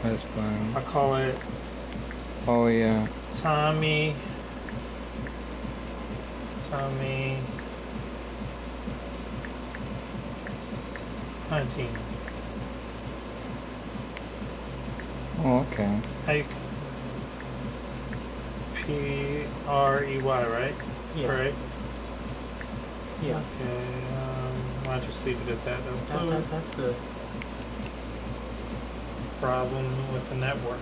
That's fine. I'll call it Oh yeah. Tommy 19. Oh, okay. How you Prey, right? Yeah. Right? Yeah. Okay, I'll just leave it at that though. That's good. Problem with the network.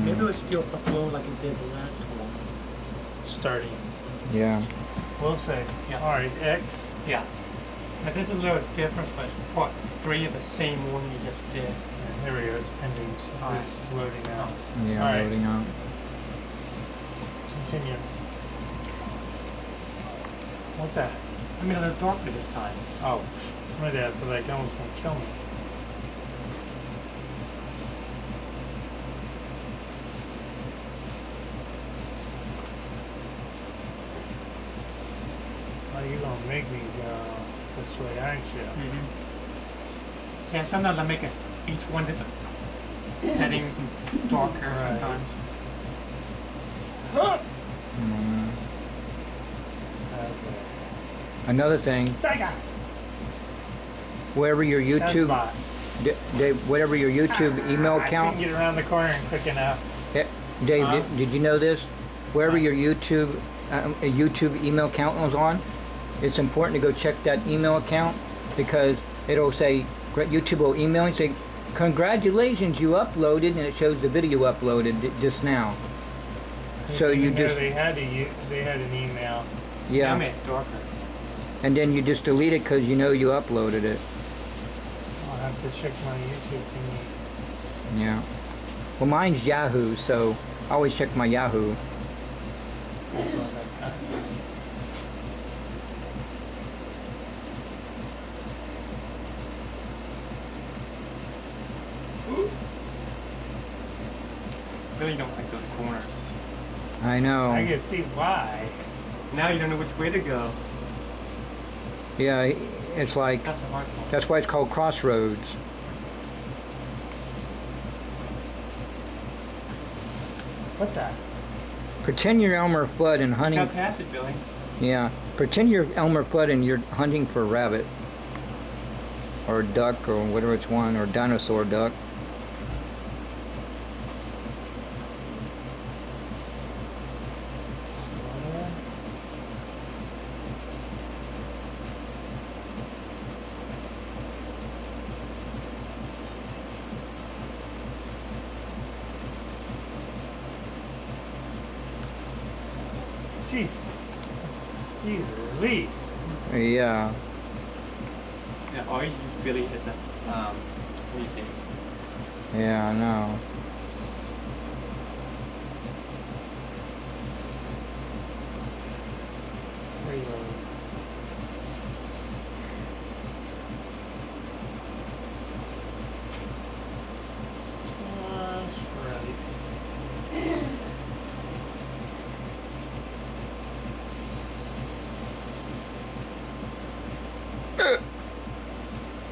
Maybe it'll still upload like it did the last one. Starting. Yeah. We'll say. Yeah. Alright, X. Yeah. Now this is a little different, but it's part 3 of the same one you just did. Yeah, here we go, it's pending, so Alright. it's loading now. Yeah. Alright. Loading up. Continue. What the? I mean, a little darker this time. Oh, my dad, but like, almost gonna kill me. Oh, you gonna make me go this way, aren't you? Mm-hmm. Yeah, sometimes I make each one different settings and darker Right. sometimes. Mm. Okay. Another thing, Tiger! wherever your YouTube, Sazbot. Dave, whatever your YouTube email I account. couldn't get around the corner and quick enough. Yeah, Dave, Huh? did you know this? Wherever your YouTube email account was on, it's important to go check that email account because it'll say YouTube will email and say, "Congratulations, you uploaded," and it shows the video uploaded just now. So you Even though just they had an email. I yeah, made it darker. and then you just delete it because you know you uploaded it. I'll have to check my YouTube thingy. Yeah. Well, mine's Yahoo, so I always check my Yahoo. Really don't like those corners. I know. I can see why. Now you don't know which way to go. Yeah, it's like That's the hard part. that's why it's called Crossroads. What the? Pretend you're Elmer Fudd and hunting. Got past it, Billy. Yeah, pretend you're Elmer Fudd and you're hunting for a rabbit, or a duck, or whatever it's one, or dinosaur duck. Jeez. Jeez Louise. Yeah. Yeah, or you use Billy as a what do you think? Yeah, I know. Reload. Just right.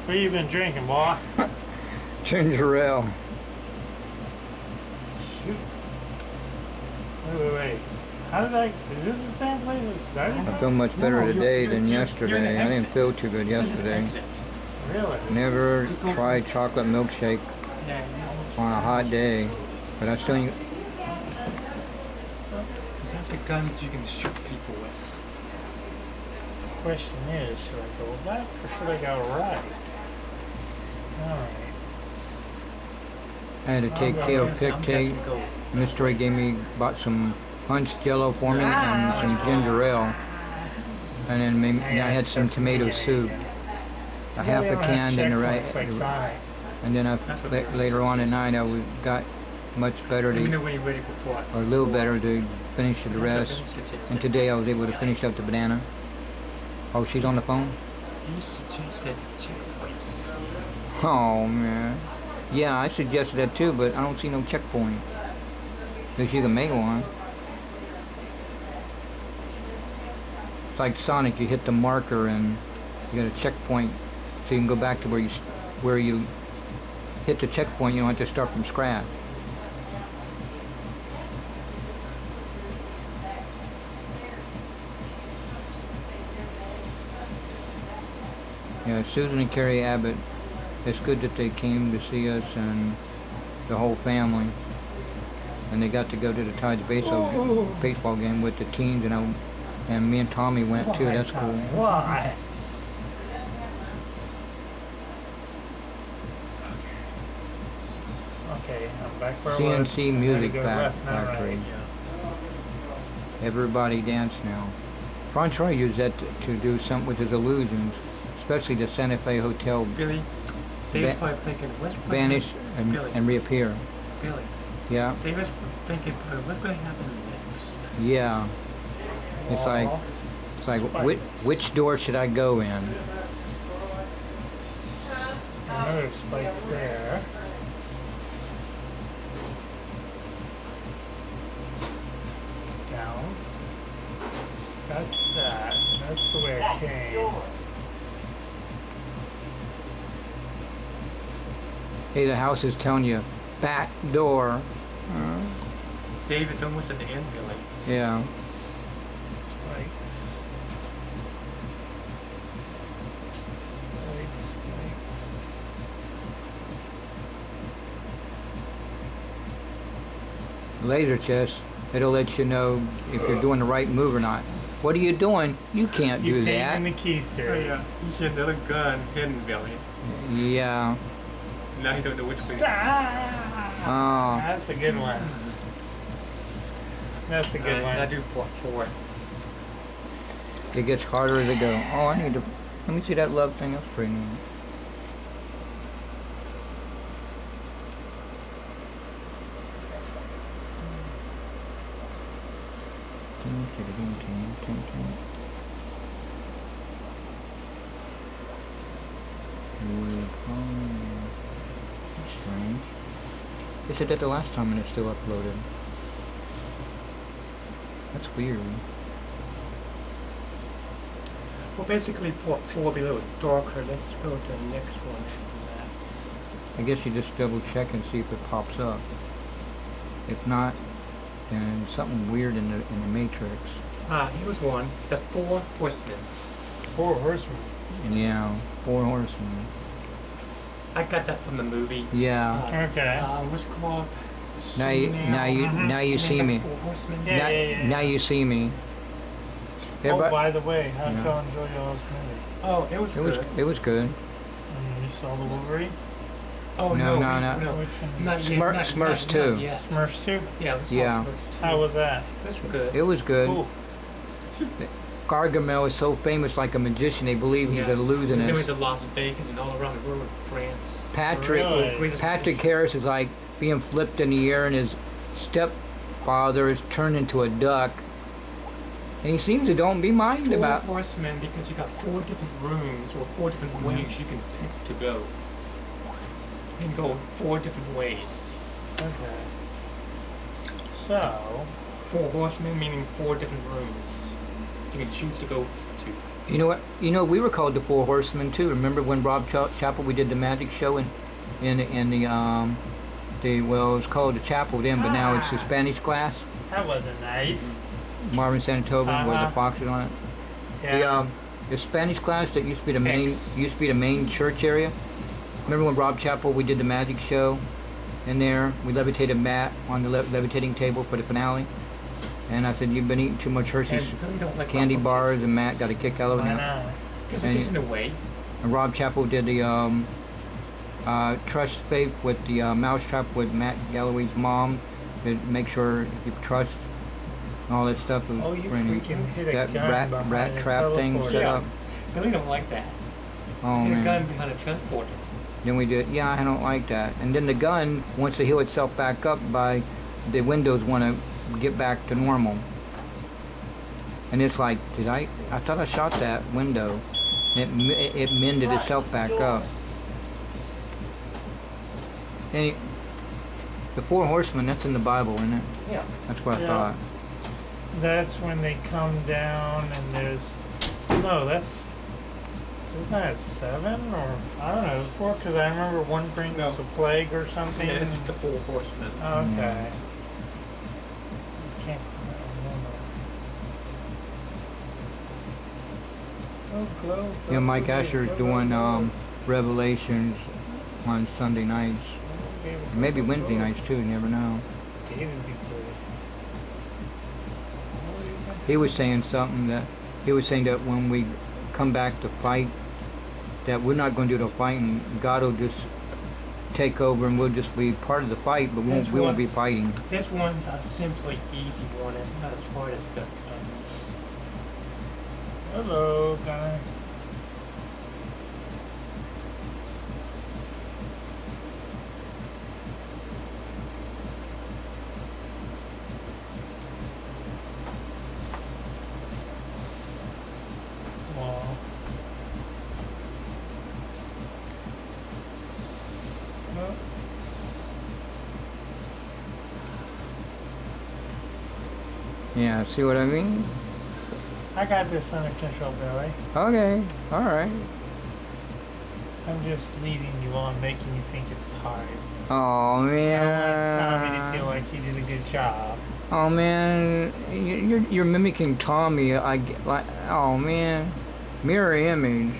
What you been drinking, boy? Ginger ale. Shoot. Wait. How did I... Is this the same place as started? I feel much better No, today you're than in the yesterday. I didn't exit. feel too good This is the yesterday. exit. Really? Never tried chocolate milkshake Yeah, you almost- on a hot day, but I still. That's the guns you can shoot people with. Question is, should I go left or should I go right? Alright. I had to take kale pick tape. Miss Ray bought some punch jello for me and some ginger ale. And then I had some tomato soup. A half a can and the right. It's like Sonic. And then later on at night I got much better Let me know to, when you're ready for what. or a little better to finish the rest. And today I was able to finish up the banana. Oh, she's on the phone? You suggested checkpoints. Oh man. Yeah, I suggested that too, but I don't see no checkpoint. Guess you can make one. It's like Sonic, you hit the marker and you got a checkpoint, so you can go back to where you hit the checkpoint, you don't have to start from scratch. Yeah, Susan and Carrie Abbott, it's good that they came to see us and the whole family. And they got to go to the Tides baseball game with the teens, and me and Tommy went too. That's cool. Why? Okay, I'm back where I was. CNC I gotta Music go left, not Factory. right. Everybody dance now. Francois used that to do something with his illusions, especially the Santa Fe Hotel Billy, Dave's probably thinking, what's going vanish and, Billy. and reappear. Billy, Yeah, Dave is thinking, what's going to happen next? yeah. It's like, Wall. which door should I go in? Another spike's there. Down. That's that. That's the way it came. Hey, the house is telling you, back door. Dave is almost at the end, Billy. Yeah. Spikes. Spikes, spikes. Laser chest, it'll let you know if you're doing the right move or not. What are you doing? You can't You do came that. in the keister. Yeah, you see another gun hidden, Billy. Yeah. Now you don't know which way. Ah, Oh, that's a good one. That's a good I one. do part 4. it gets harder as it go. Oh, I need to. Let me see that love thing. That's pretty neat. That's strange. They said that the last time and it's still uploaded. That's weird. Well, basically, part 4 will be a little darker. Let's go to the next one after that. I guess you just double check and see if it pops up. If not, then something weird in the matrix. Here's one. The 4 Horsemen. 4 horsemen. Yeah, 4 horsemen. I got that from the movie. Yeah. Okay. What's it called? Now you see me. 4 Horsemen. Yeah. Now you see me. Oh, Everybody- by the way, how'd Yeah. y'all enjoy y'all's movie? Oh, it was good. it was good. You saw the Wolverine? Oh, No, no. no. Which one? Not yet. Smurfs too. Not yet. Smurfs 2? Yeah, we saw Yeah. Smurfs too. How was that? That's good. It was good. Cool. Gargamel is so famous, like a magician. They believe he's Yeah. an He went illusionist. to Las Vegas and all around the world in France. Patrick Really? Patrick Harris is like being flipped in the air, and his stepfather is turned into a duck. And he seems to don't be minded 4 about. Horsemen because you got 4 different rooms or 4 different ways you can pick to go. You can go 4 different ways. Okay. So, 4 Horsemen meaning 4 different rooms you can choose to go to. You know what? You know we were called the Four Horsemen too. Remember when Rob Chapel we did the magic show in the well it was called the Chapel then, but now it's the Spanish class. that wasn't nice. Marvin Santoven with Uh-huh. the foxes on it. Yeah. The Spanish class that used to be the main X. church area. Remember when Rob Chapel we did the magic show in there? We levitated Matt on the levitating table for the finale. And I said, you've been eating too much Hershey's And really don't like candy Rock bars, Paper and Matt got a kick out of I it. know. Because and it gets in the way. And Rob Chapel did the trust faith with the mousetrap with Matt Galloway's mom to make sure you trust and all that stuff. Was Oh, you pretty neat. freaking hit a That gun behind rat a trap thing teleporter. set up. Billy don't like that. Oh Hit a man. gun behind a transporter. Then we did. Yeah, I don't like that. And then the gun wants to heal itself back up by the windows want to get back to normal. And it's like, I thought I shot that window. It mended itself back up. And the 4 horsemen, that's in the Bible, isn't it? Yeah. That's what I Yeah. thought. That's when they come down and there's... No, that's Isn't that 7 or I don't know 4? Because I remember one brings No. a plague or something. Yeah, this is the 4 horsemen. Okay. Can't remember. Oh, glow, Yeah, Mike glow, Asher's glow, doing glow. Revelations on Sunday nights. Maybe Wednesday nights too, you never know. David would be good. He was saying something that, he was saying that when we come back to fight, that we're not going to do the fight and God will just take over and we'll just be part of the fight, but we That's won't what- be fighting. This one's a simply easy one. It's not as hard as the Hello, guy. Well, no. Yeah, see what I mean? I got this under control, Billy. Okay, alright. I'm just leading you on, making you think it's hard. Oh I want Tommy to man. feel like he did a good job. Oh man, you're mimicking Tommy. I get like, oh man, mirror image.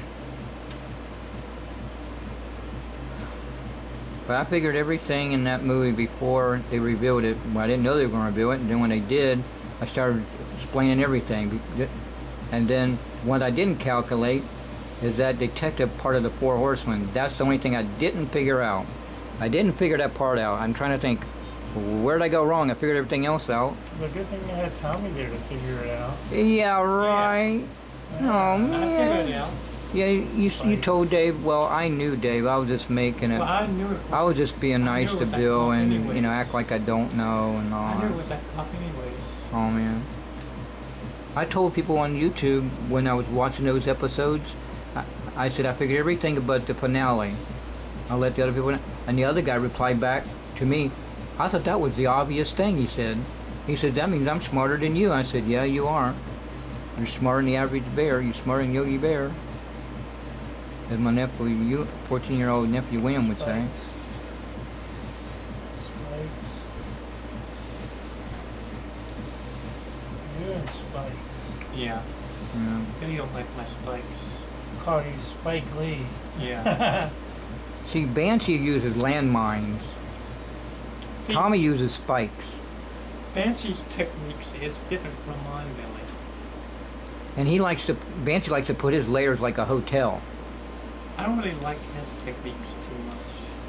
But I figured everything in that movie before they revealed it. Well, I didn't know they were going to reveal it, and then when they did, I started explaining everything. And then what I didn't calculate is that detective part of the Four Horsemen. That's the only thing I didn't figure out. I didn't figure that part out. I'm trying to think, where did I go wrong? I figured everything else out. It's a good thing you had Tommy there to figure it out. Yeah, right. Oh I figured it man. out. Yeah, you told Dave. Well, I knew Dave. I was just making it. Well, I knew it. I was just being I knew nice it to was that Bill cop and anyways. act like I don't know and all I knew it that. was that cop anyways. Oh man. I told people on YouTube when I was watching those episodes, I said I figured everything but the finale. I'll let the other people know. And the other guy replied back to me, I thought that was the obvious thing, he said. He said, that means I'm smarter than you. I said, yeah, you are. You're smarter than the average bear. You're smarter than Yogi Bear. As my nephew, 14-year-old nephew William would say. Spikes. You and Spikes. Yeah. Yeah. They don't like my spikes. Call you Spike Lee. Yeah. See, Banshee uses landmines. See, Tommy uses spikes. Banshee's techniques is different from mine, Billy. And Banshee likes to put his layers like a hotel. I don't really like his techniques too much.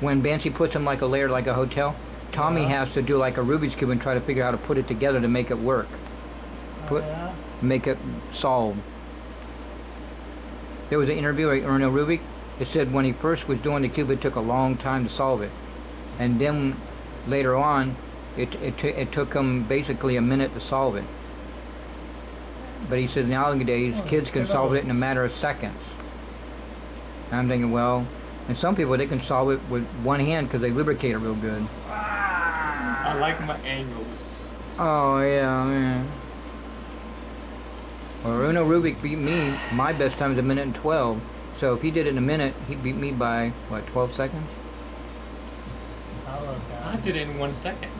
When Banshee puts them like a layer like a hotel, Tommy has to do like a Rubik's Cube and try to figure out how to put it together to make it work. Put- Oh, yeah? Make it solve. There was an interview with Erno Rubik. It said when he first was doing the cube, it took a long time to solve it. And then later on, it took him basically a minute to solve it. But he says nowadays, Oh, kids can solve it in a matter of seconds. And I'm thinking, well, and some people, they can solve it with one hand because they lubricate it real good. I like my angles. Oh, yeah, man. Well, Uno Rubik beat me. My best time is a minute and 12. So if he did it in a minute, he beat me by, what, 12 seconds? I'll look I at it. did it in 1 second.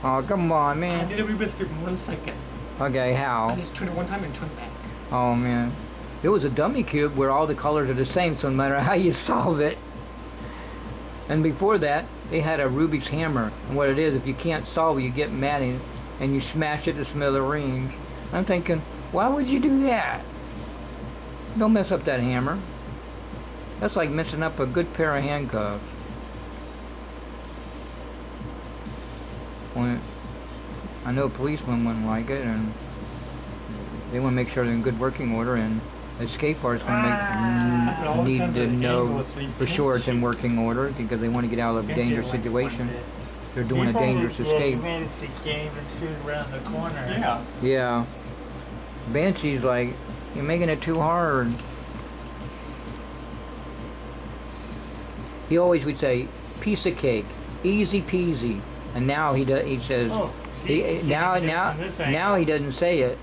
Oh, come on, I man. did a Rubik's Cube in 1 second. Okay, I how? just turned it one time and turned back. Oh, man. It was a dummy cube where all the colors are the same, so no matter how you solve it. And before that, they had a Rubik's hammer. And what it is, if you can't solve it, you get mad and you smash it to smithereens. I'm thinking, why would you do that? Don't mess up that hammer. That's like messing up a good pair of handcuffs. When I know policemen wouldn't like it, and they want to make sure they're in good working order, and escape artists But all need depends to on the know angle, so you for can't sure it's in shoot. working order because they want to get out of a Can't shoot dangerous like situation. one bit. They're doing a People dangerous that- escape. You made it so you can't even shoot around the corner. Yeah. Yeah. Banshee's like, you're making it too hard. He always would say, piece of cake, easy peasy. And now he says, Oh, he, jeez, now from this angle. he doesn't say it.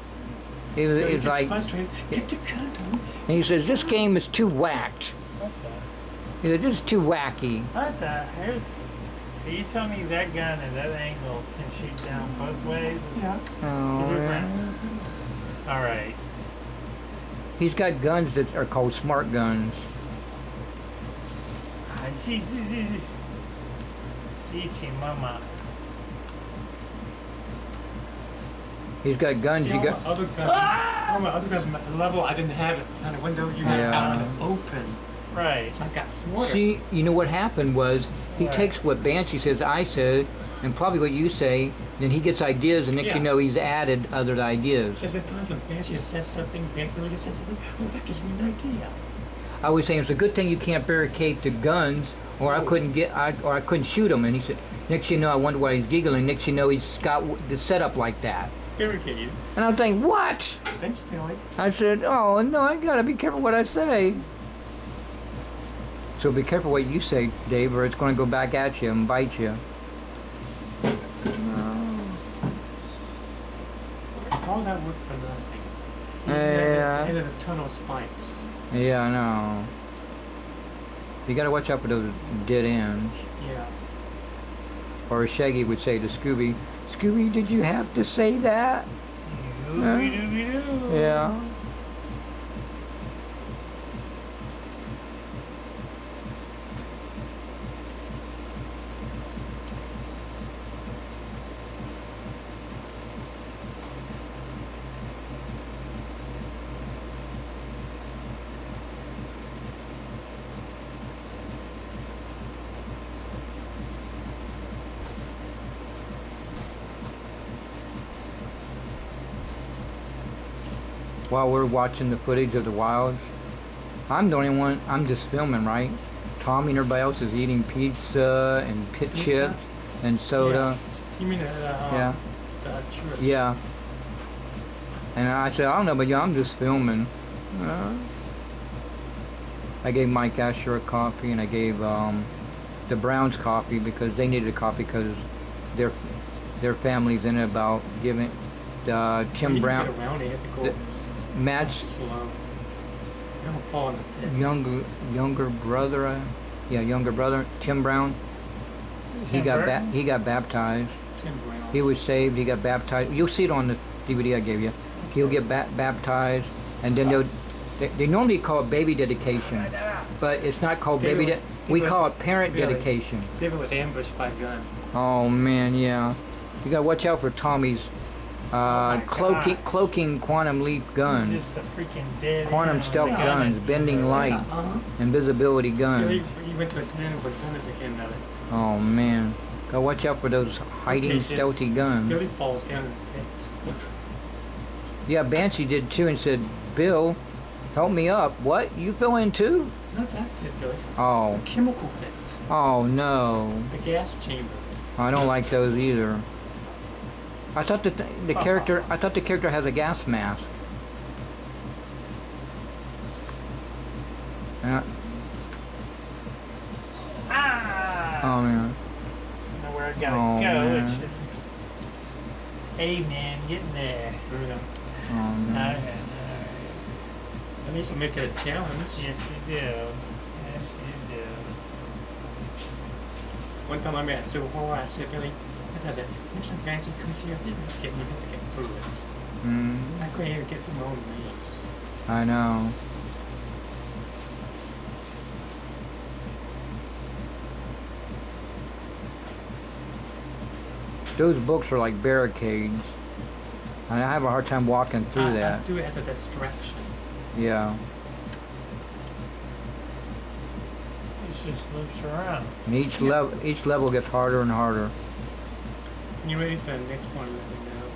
It's It's like, frustrating. Get the count on. And he says, this game is too whacked. What the? He said, this is too wacky. What the? Here's, are you telling me that gun at that angle can shoot down both ways? Yeah. Oh, different. yeah. All right. He's got guns that are called smart guns. Ichi mama. He's got guns. See, You all got. my other guns, all my other guns, at the level I didn't have it on the window. You had it out in the open. Right. I got smarter. See, you know what happened was he Right. takes what Banshee says, I said, and probably what you say. Then he gets ideas, and next Yeah. you know he's added other ideas. There's been times when Banshee has said something, Billy has said something. Oh, that gives me an idea. I was saying it's a good thing you can't barricade the guns, or I couldn't I couldn't shoot him. And he said, next you know, I wonder why he's giggling. Next you know, he's got the setup like that. Barricades. And I was thinking, what? Thanks, Billy. I said, oh no, I gotta be careful what I say. So be careful what you say, Dave, or it's gonna go back at you and bite you. All that work for nothing. Yeah. At the end of the tunnel spikes. Yeah, I know. You gotta watch out for those dead ends. Yeah. Or as Shaggy would say to Scooby, Scooby, did you have to say that? Doo-doo-doo-doo. Yeah. While we're watching the footage of the wilds, I'm the only one, I'm just filming, right? Tommy and everybody else is eating pizza and pit Pizza? chips and soda. You mean Yeah. the church? Yeah. And I said, I don't know, but yeah, I'm just filming. I gave Mike Asher a coffee, and I gave the Browns coffee because they needed a coffee because their family's in it about giving Tim You Brown. Get around, you have to go Matt's slow. You don't fall in the pit. younger brother, younger brother, Tim Brown. He Tim got Burton? he got baptized. Tim Brown. He was saved. He got baptized. You'll see it on the DVD I gave you. He'll get baptized, and then they normally call it baby dedication, but it's not called baby. We call it parent Really? dedication. David was ambushed by a gun. Oh man, yeah. You gotta watch out for Tommy's my God. cloaking quantum leap guns, Just a freaking dead quantum end. stealth Like, guns, bending light, Uh-huh. invisibility Yeah, guns. he went to a den with a gun at the end of it. Oh man, go watch out for those hiding Okay, stealthy guns. Billy falls down in the pit. Yeah, Banshee did too and said, Bill, help me up. What? You fell in too? Not that pit, Billy. Oh, The chemical pit. oh no. The gas chamber. I don't like those either. I thought that the character has a gas mask. Yeah. Ah! Oh man. I don't know where I gotta Oh, go. man. It's just, amen, getting there. Here we go. Oh man. Alright. At least we'll make it a challenge. Yes, you do. Yes, you do. One time I'm at Civil War, I said, Billy, what does it? Next time Banshee comes here, he's gonna get me to get through it. Mm, I couldn't even get through my own knees. I know. Those books are like barricades. And I have a hard time walking through I that. do it as a distraction. Yeah. It just loops around. And each level gets harder and harder. When you're ready for the next one, let me know.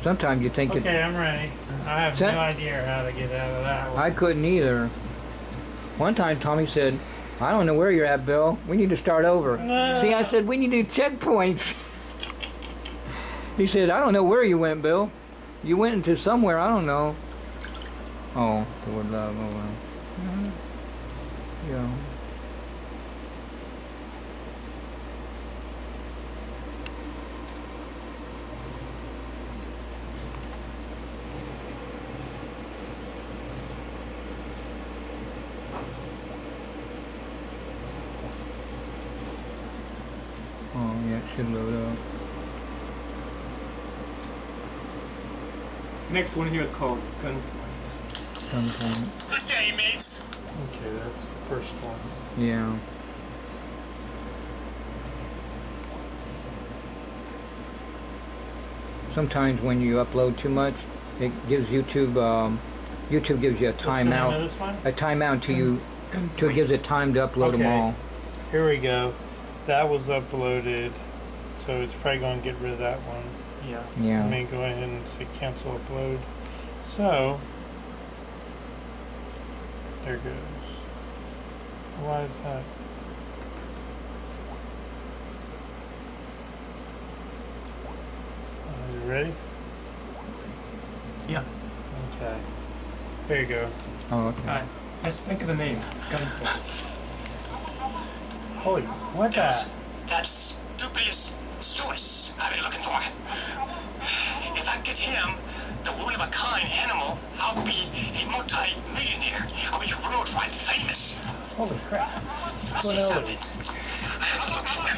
Sometimes you think Okay, I'm ready. I have Set- no idea how to get out of that one. I couldn't either. One time Tommy said, I don't know where you're at, Bill. We need to start over. No. See, I said, we need to do checkpoints. He said, I don't know where you went, Bill. You went into somewhere, I don't know. Oh, toward love, oh well. Yeah. Should load up. Next one here called Gunpoint. Gunpoint. Good day, mates. Okay, that's the first one. Yeah. Sometimes when you upload too much, it gives YouTube. YouTube gives you a What's the name of timeout. this one? A timeout until you. Gunpoint. Till it gives it time to upload them Okay. all. Here we go. That was uploaded, so it's probably going to get rid of that one. Yeah. Yeah. Let me go ahead and say cancel upload. So, there goes. Why is that? You ready? Yeah. Okay. There you go. Oh, okay. Alright. Let's think of the name. Gunpoint. Holy, what the? That stupidest Swiss I've been looking for. If I get him, the one-of-a-kind animal, I'll be a multi-millionaire. I'll be worldwide famous. Holy crap. I What see else? something. I have to look for him.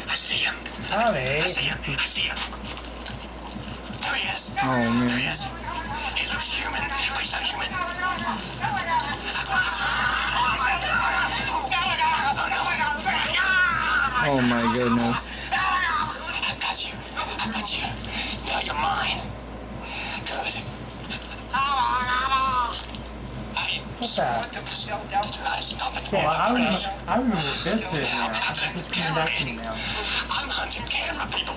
I see him. Tommy. I see him. I see him. There he is. Oh There he man. is. He looks human, but he's not human. Oh my goodness. I got you. I got you. Now you're mine. Good. What's that? Stop it. Well, I remember what this is now. It's coming back to me now. I'm hunting camera people.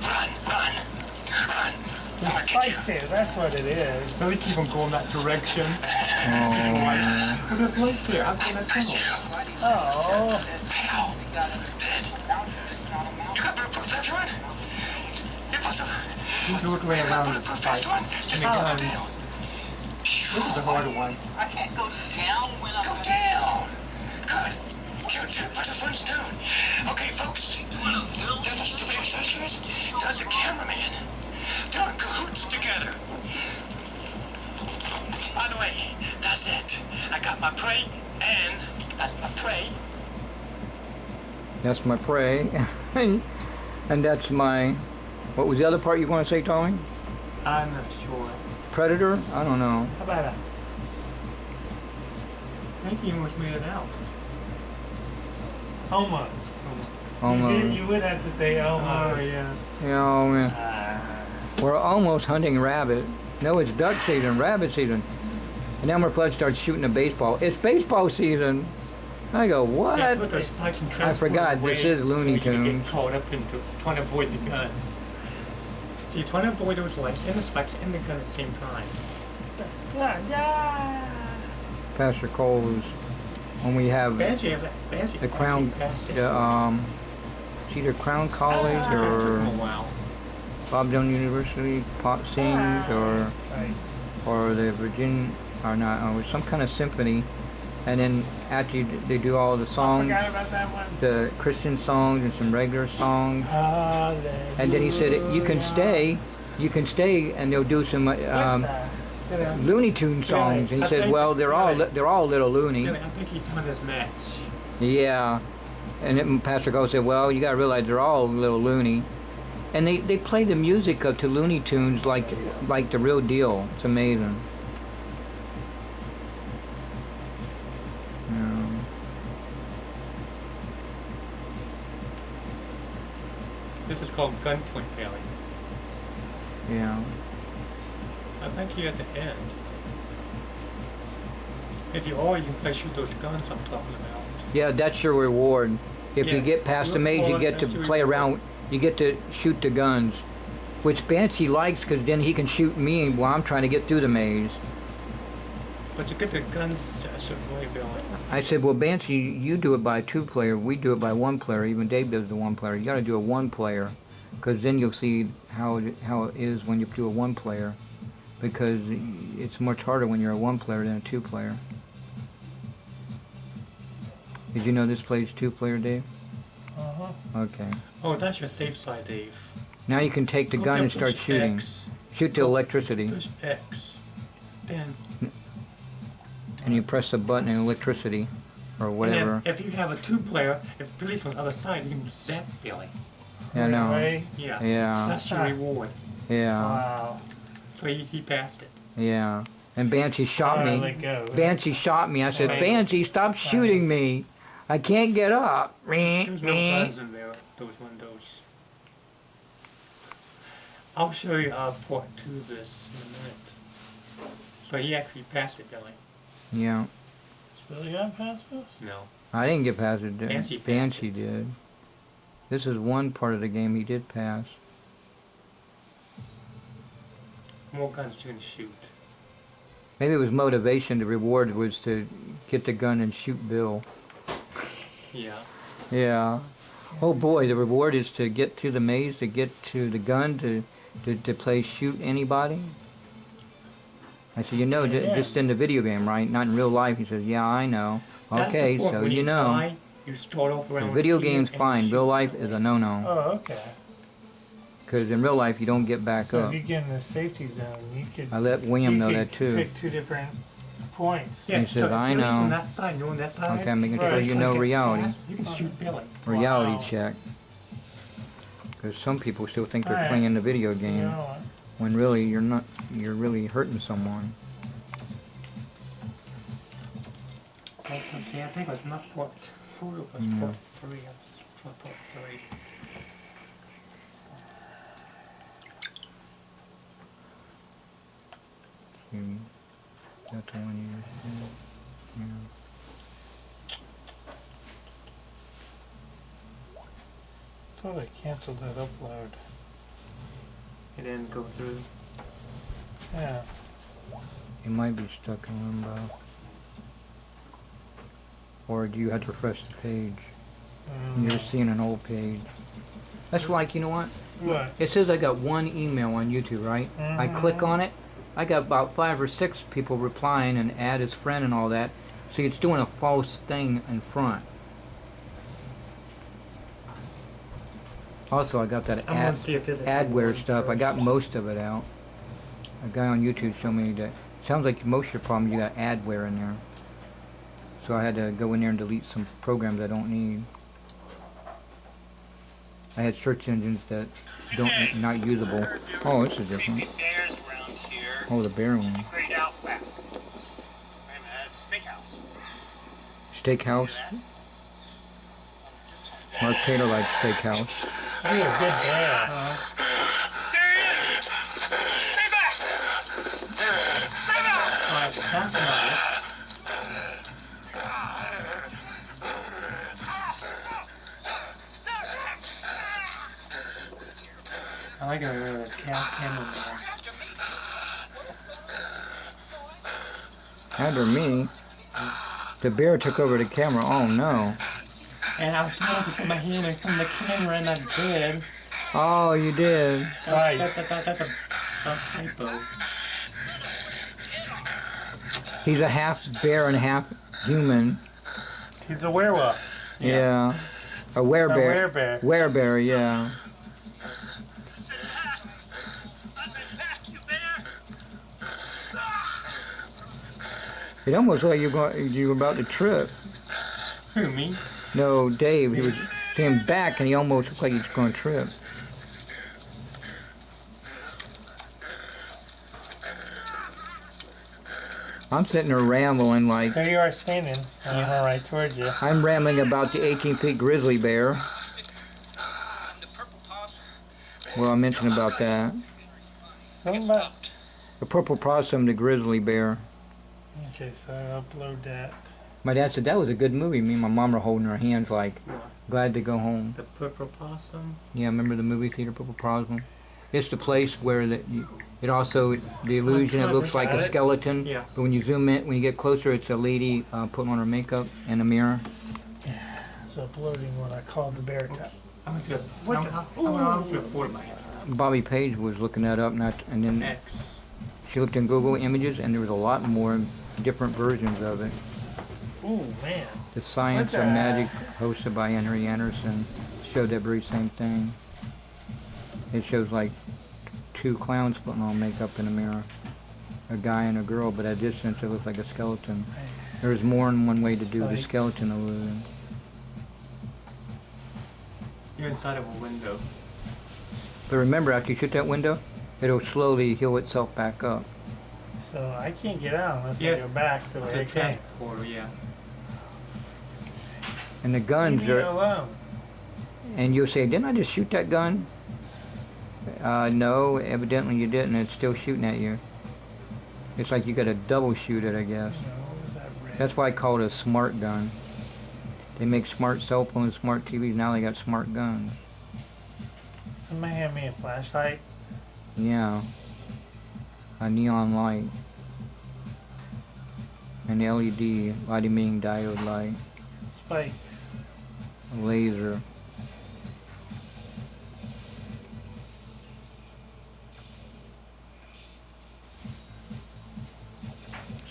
Run, run, run. I'll get you. Spikes here, that's what it is. So they keep on going that direction. Oh man. Well, there's light there. I've got that tunnel. Oh. How? Dead. You got bulletproof vest on? You must have. You have to work way around this Bulletproof fight. vest on? And the guns. This is the harder one. I can't go down when I'm Go down. Good. Killed two butterflies down. Okay, folks. There's a stupid accessories. There's a cameraman. They're in cahoots together. By the way, that's it. I got my prey, and that's my prey. That's my prey. And that's my. What was the other part you want to say, Tommy? I'm not sure. Predator? I don't know. How about that? I think he almost made it out. Almost. Almost. You would have to say almost. Oh, yeah. Yeah, oh man. Ah. We're almost hunting rabbit. No, it's duck season, rabbit season. And then we're supposed to start shooting a baseball. It's baseball season. I go, what? Yeah, put those spikes and transport forgot, away this is Looney so you can Tunes. get caught up into trying to avoid the gun. So you're trying to avoid those lights and the spikes and the gun at the same time. Yeah. Pastor Cole is when we have Fancy, fancy. the crown, it's either Crown College It took him or a while. Bob Dylan University pop sings or the Virginia or not or some kind of symphony, and then after they do all the I songs, forgot about that one. the Christian songs and some regular songs, and then he said you can stay, and they'll do some Looney Tune songs, and he said, well, they're all little loony. Yeah, I think he won his match. Yeah, and then Pastor Cole said, well, you gotta realize they're all a little loony. And they play the music up to Looney Tunes like the real deal. It's amazing. Yeah. This is called Gunpoint Valley. Yeah. I think you're at the end. If you are, you can play shoot those guns I'm talking about. Yeah, that's your reward. If you Yeah. get past the maze, you get to That's your play reward. around. You get to shoot the guns, which Banshee likes because then he can shoot me while I'm trying to get through the maze. But you get the guns that's really Billy. I said, well, Banshee, you do it by 2-player. We do it by 1-player. Even Dave does the 1-player. You got to do a 1-player, because then you'll see how it is when you do a 1-player, because it's much harder when you're a 1-player than a 2-player. Did you know this plays 2-player, Dave? Uh-huh. Okay. Oh, that's your safe side, Dave. Now you can take the Go gun down, and start push shooting. X. Shoot the electricity, Push X. Then and you press the button and electricity. or And whatever. then if you have a 2-player, if Billy's on the other side, you can zap Billy. Yeah, I know. Really? Yeah. Yeah. That's your reward. Yeah, Wow. So he passed it. yeah. And Banshee shot me. Let go. Banshee shot me. I said, Right. Banshee, stop shooting me. I can't get up. There's no guns in there, those windows. I'll show you part 2 of this in a minute. So he actually passed it, Billy. Yeah. Really got past this? No. I didn't get past it. Banshee passed Banshee it. did. This is one part of the game he did pass. More guns you can shoot. Maybe it was motivation. The reward was to get the gun and shoot Bill. Yeah. Yeah. Oh boy, the reward is to get to the maze, to get to the gun, to play shoot anybody. I said, you know, Yeah. just in the video game, right? Not in real life. He says, yeah, I know. That's Okay, the part so when you know. die, you start off around The video here game's and you fine. shoot Real life is somebody. a no-no. Oh, okay. Because in real life, you don't get back So up. if you get in the safety zone, you could. I let William you know could that too. Pick 2 different points. Yeah, He says, so I Billy's on know. that side, you're on that side. Okay, I'm making sure Right. you know Get reality. past, you can shoot Billy. Reality Wow. check. Because some people still think they're Alright. playing the video So, you game, know what? when really you're not. You're really hurting someone. Okay, see, I think it was not part 2, it was Yeah. part 3. It's part 3. That's the one you. Yeah. I thought I canceled that upload. It didn't go through. Yeah. You might be stuck in limbo. Or do you have to refresh the page? You're seeing an old page. That's like, you know what? What? It says I got one email on YouTube, right? I click on it. I got about 5 or 6 people replying and add as friend and all that. See, it's doing a false thing in front. Also, I got that I'm gonna see if this is adware the stuff. I first. got most of it out. A guy on YouTube showed me that. Sounds like most of your problem, you got adware in there. So I had to go in there and delete some programs I don't need. I had search engines that not usable. Oh, this is different. Bears around here. Oh, the bear one. Straight out west. Wait a minute, steakhouse. Steakhouse. Mark Taylor likes steakhouse. You're a good bear. There he is! Stay back! Stay back! Alright, that's not it. I like a camera there. Under me. The bear took over the camera. Oh no. And I was trying to put my hand in from the camera and I did. Oh, you did. Right. That's a typo. He's a half bear and half human. He's a werewolf. Yeah. A werebear. A werebear. Werebear, yeah. It almost like you were about to trip. Who, me? No, Dave, he was came back and he almost looked like he's going to trip. I'm sitting there rambling like, There you are standing. And I went right towards you. I'm rambling about the 18-feet grizzly bear. Well, I mentioned about that. Somebody. The purple possum, the grizzly bear. Okay, so I upload that. My dad said that was a good movie. Me and my mom were holding our hands like, glad to go home. The purple possum? Yeah, remember the movie theater, Purple Possum? It's the place where it also, the illusion, it looks like a skeleton. Yeah. But when you zoom in, when you get closer, it's a lady putting on her makeup in a mirror. So uploading what I called the bear tap. I went to the board of my head. Bobby Page was looking that up, and then X. she looked in Google Images, and there was a lot more different versions of it. Ooh, man. The Science of Magic, hosted by Henry Anderson, showed that very same thing. It shows like 2 clowns putting on makeup in a mirror. A guy and a girl, but at a distance it looks like a skeleton. There's more than one way to do the Spikes. skeleton illusion. You're inside of a window. But remember, after you shoot that window, it'll slowly heal itself back up. So I can't get out unless Yeah. I go back to It's where a I came. transporter, yeah. And the Leave guns me are, alone. and you'll say, didn't I just shoot that gun? No, evidently you didn't. It's still shooting at you. It's like you got to double shoot it, I guess. No, what was that red? That's why I call it a smart gun. They make smart cell phones, smart TVs. Now they got smart guns. Somebody hand me a flashlight. Yeah. A neon light. An LED, light emitting diode light. Spikes. A laser.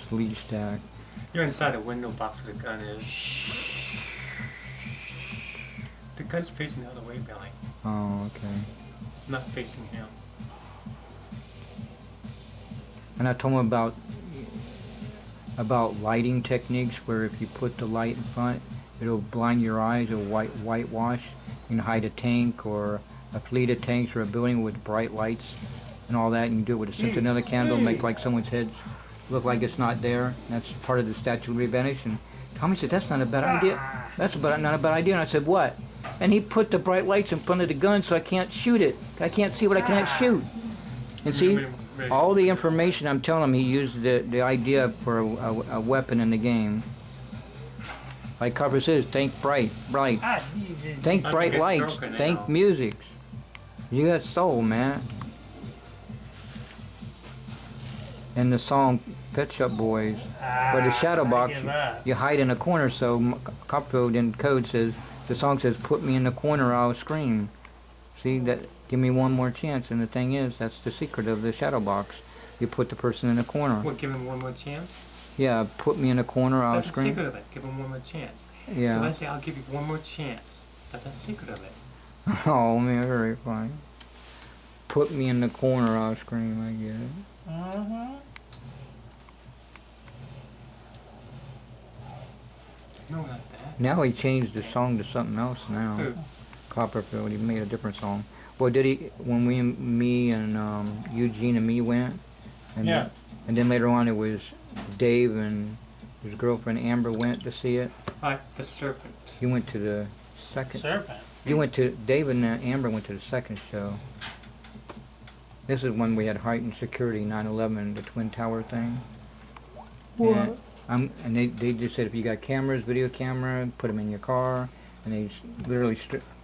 Sleeve stack. You're inside a window box where the gun is. The gun's facing the other way, Billy. Oh, okay. It's not facing him. And I told him about lighting techniques where if you put the light in front, it'll blind your eyes or whitewash. You can hide a tank or a fleet of tanks or a building with bright lights and all that. You can do it with a sense another candle, make like someone's head look like it's not there. That's part of the statute of revenge. And Tommy said, that's not a bad idea. That's not a bad idea. And I said, what? And he put the bright lights in front of the gun so I can't shoot it. I can't see what I can't shoot. And see, all the information I'm telling him, he used the idea for a weapon in the game. Like Cover says, think bright. Think I'm bright getting lights. broken now. Think music. You got soul, man. And the song Pet Shop Boys, where the shadow box, you hide in a corner, so Copcode in code says, the song says, put me in the corner, I'll scream. See, that, give me one more chance. And the thing is, that's the secret of the shadow box. You put the person in the corner. What, give him one more chance? Yeah, put me in the corner, I'll That's the scream. secret of it. Give him one more chance. So Yeah. let's say I'll give you one more chance. That's the secret of it. Oh, man, very funny. Put me in the corner, I'll scream, I get it. Mm-hmm. No, not that. Now he changed the song to something else now. Who? Copperfield, he made a different song. Well, did he, when me and Eugene and me went? And Yeah. Then, and then later on it was Dave and his girlfriend Amber went to see it. The serpent. You went to the second. Serpent. You went to, Dave and Amber went to the second show. This is when we had heightened security, 9/11, the Twin Tower thing. What? And they just said if you got cameras, video camera, put them in your car, and they literally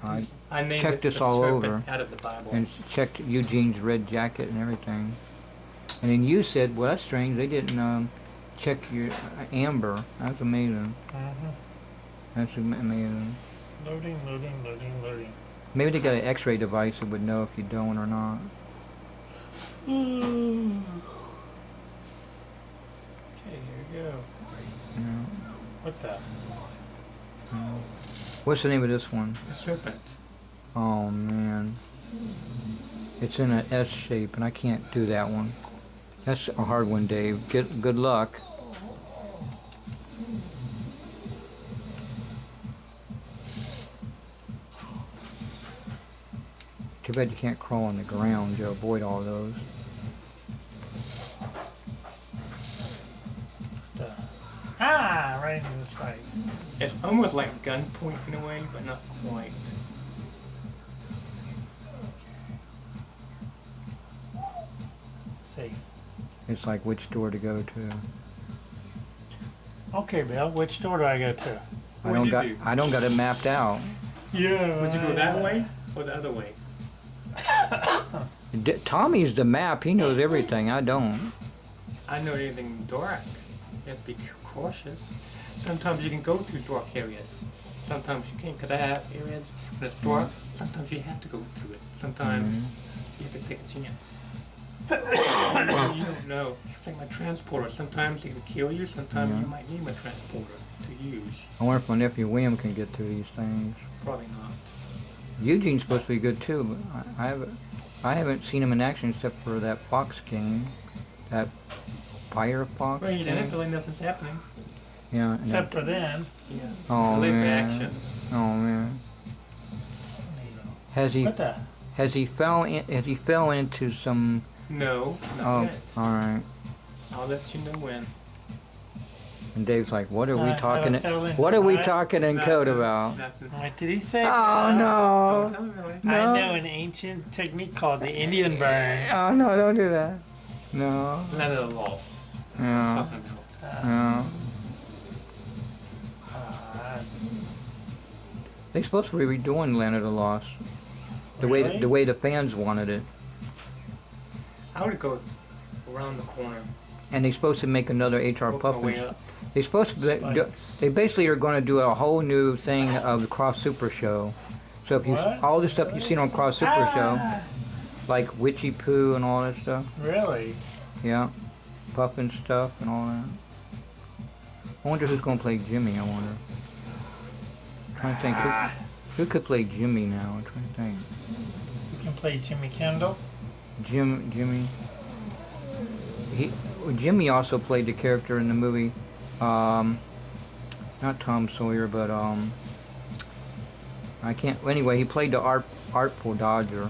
I named checked it us the all serpent over. out of the Bible. and checked Eugene's red jacket and everything. And then you said, well, that's strange, they didn't check your Amber. That's amazing. Mm-hmm. That's amazing. Loading. Maybe they got an x-ray device that would know if you don't or not. Okay, here we go. You know? What the? What's the name of this one? The serpent. Oh, man. It's in an S shape, and I can't do that one. That's a hard one, Dave. Good luck. Too bad you can't crawl on the ground to avoid all those. Right into the spike. It's almost like gunpoint in a way, but not quite. Safe. It's like which door to go to. Okay, Bill. Which door do I go to? What'd you do? I don't got it mapped out. Yeah. Would you go that way or the other way? Tommy's the map. He knows everything. I don't. I know anything dark. You have to be cautious. Sometimes you can go through dark areas. Sometimes you can't, because I have areas when it's dark. Sometimes you have to go through it. Sometimes you have to take a chance. You don't know. It's like my transporter. Sometimes it can kill you. Sometimes you might need my transporter to use. I wonder if my nephew William can get through these things. Probably not. Eugene's supposed to be good too, but I haven't seen him in action except for that Fox game, that Firefox. Well, you game. didn't feel like nothing's happening. Yeah. and Except for then. Yeah. Oh, Live man. action. Oh man. Has he What the? has he fell into some? No, not Oh, yet. all right. I'll let you know when. And Dave's like, "What are we I talking? fell in. What are we What? talking in code about?" Nothing. What did he say? Oh Don't no! tell him, really. I No. know an ancient technique called the Indian burn. Oh no! Don't do that. No. Land of the Lost. No. Talking about. No. Uh, They're supposed to be redoing Land of the Lost. Really? The way the fans wanted it, I would go around the corner. and they're supposed to make another HR Work my way Puffin. up. They're supposed to. Spikes. They basically are going to do a whole new thing of the Cross Super Show. So if you What? all the stuff you've seen on Cross Super Show, Ah, like Witchy Poo and all that stuff, really? yeah, Puffin stuff and all that. I wonder who's going to play Jimmy. I wonder. I'm trying to think who could play Jimmy now. I'm trying to think. You can play Jimmy Kendall. Jimmy. Jimmy also played the character in the movie, not Tom Sawyer, but I can't. Anyway, he played the artful Dodger.